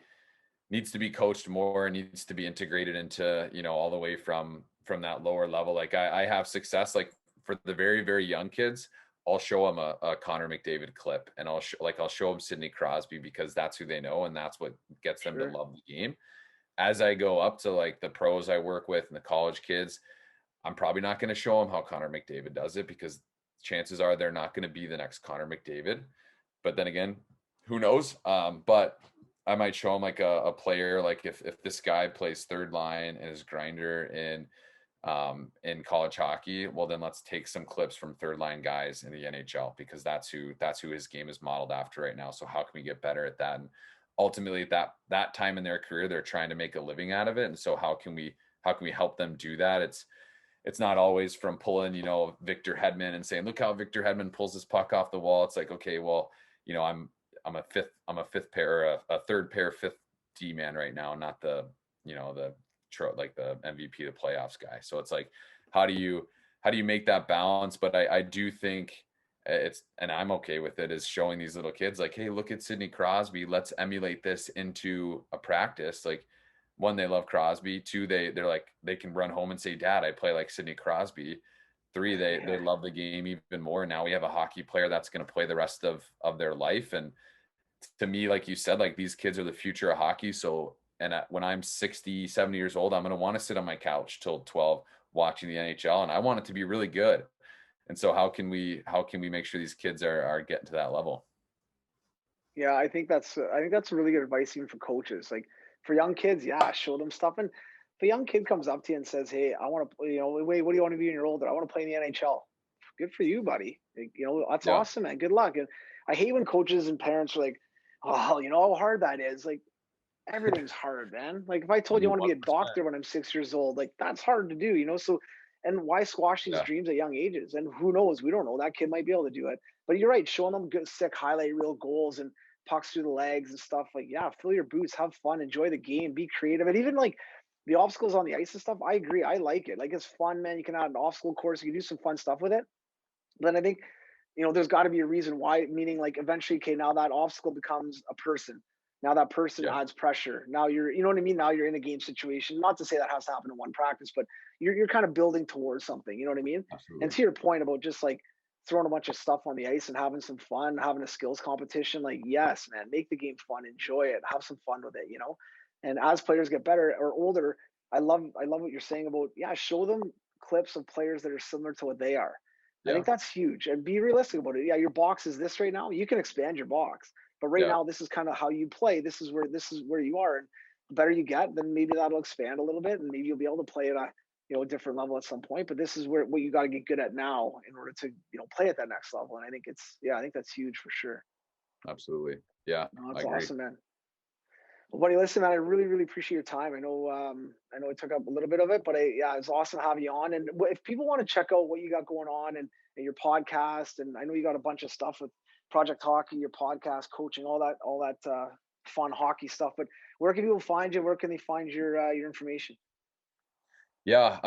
coached more and needs to be integrated into, all the way from that lower level. Like I have success, like for the very, very young kids, I'll show them a Connor McDavid clip and I'll show them Sidney Crosby because that's who they know. And that's what gets them to Sure. love the game. As I go up to like the pros I work with and the college kids, I'm probably not going to show them how Connor McDavid does it because chances are they're not going to be the next Connor McDavid. But then again, who knows? But I might show them like a player, like if this guy plays third line and is grinder in in college hockey. Well, then let's take some clips from third line guys in the NHL, because that's who his game is modeled after right now. So how can we get better at that? And ultimately at that time in their career, they're trying to make a living out of it. And so how can we help them do that? It's not always from pulling, Victor Hedman and saying, look how Victor Hedman pulls this puck off the wall. It's like, okay, well, I'm a fifth pair, or a third pair, fifth D man right now, not the like the MVP, the playoffs guy. So it's like, how do you make that balance? But I do think and I'm okay with it, is showing these little kids like, hey, look at Sidney Crosby. Let's emulate this into a practice. Like, one, they love Crosby. Two, they're like, they can run home and say, Dad, I play like Sidney Crosby. Three, they love the game even more. Now we have a hockey player that's going to play the rest of their life. And to me, like you said, like, these kids are the future of hockey. So, and when I'm 60, 70 years old, I'm going to want to sit on my couch till 12 watching the NHL, and I want it to be really good. And so how can we make sure these kids are getting to that level? Yeah, I think that's really good advice even for coaches. Like, for young kids, yeah, show them stuff. And if a young kid comes up to you and says, "Hey, I want to, wait, what do you want to be when you're older? I want to play in the NHL." Good for you, buddy. Like, that's Yeah. awesome, man. Good luck. And I hate when coaches and parents are like, "Oh, you know how hard that is." Like, everything's hard, man. Like, if I told you I want to be a 100%. doctor when I'm 6 years old, like, that's hard to do. So, and why squash these Yeah. dreams at young ages? And who knows? We don't know. That kid might be able to do it. But you're right. Showing them good, sick highlight reel goals and pucks through the legs and stuff. Like, yeah, fill your boots, have fun, enjoy the game, be creative. And even like the obstacles on the ice and stuff, I agree. I like it. Like, it's fun, man. You can add an obstacle course. You can do some fun stuff with it. But I think, there's got to be a reason why, meaning like eventually, okay, now that obstacle becomes a person. Now that person Yeah. adds pressure. Now you know what I mean? Now you're in a game situation. Not to say that has to happen in one practice, but you're kind of building towards something. You know what I mean? Absolutely. And to your point about just like throwing a bunch of stuff on the ice and having some fun, having a skills competition, like, yes, man, make the game fun, enjoy it, have some fun with it. And as players get better or older, I love what you're saying about, yeah, show them clips of players that are similar to what they are. I Yeah. think that's huge, and be realistic about it. Yeah, your box is this right now. You can expand your box, but right Yeah. now, this is kind of how you play. This is where you are, and the better you get, then maybe that'll expand a little bit, and maybe you'll be able to play at a different level at some point. But this is what you got to get good at now in order to play at that next level. And I think I think that's huge for sure. Absolutely. Yeah. No, I that's agree. awesome, man. Well, buddy, listen, man, I really, really appreciate your time. I know it took up a little bit of it, but it's awesome to have you on. And if people want to check out what you got going on and your podcast, and I know you got a bunch of stuff with Project Hockey, your podcast, coaching, all that fun hockey stuff. But where can people find you? Where can they find your information? Yeah.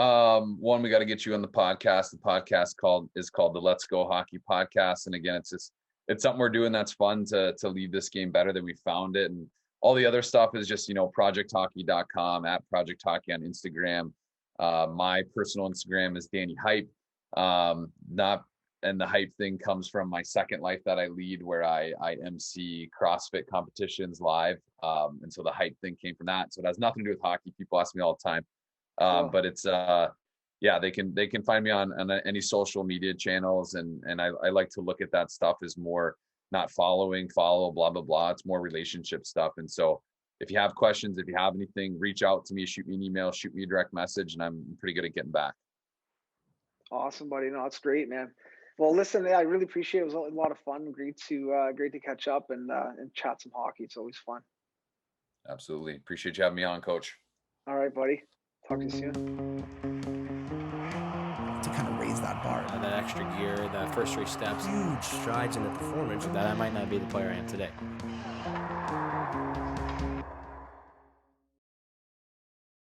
One, we got to get you on the podcast. The podcast is called the Let's Go Hockey Podcast. And again, it's something we're doing that's fun to leave this game better than we found it. And all the other stuff is just, projecthockey.com, at Project Hockey on Instagram. My personal Instagram is Danny Hype. And the hype thing comes from my second life that I lead, where I MC CrossFit competitions live. And so the hype thing came from that. So it has nothing to do with hockey. People ask me all the time. But it's they can find me on any social media channels, and I like to look at that stuff as more not follow blah blah blah. It's more relationship stuff. And so if you have questions, if you have anything, reach out to me, shoot me an email, shoot me a direct message, and I'm pretty good at getting back. Awesome, buddy. No, that's great, man. Well, listen, I really appreciate it. It was a lot of fun. Great to catch up and chat some hockey. It's always fun. Absolutely. Appreciate you having me on, Coach. All right, buddy. Talk to you soon. To kind of raise that bar. That extra gear, the first 3 steps, Huge strides in the performance. that I might not be the player I am today.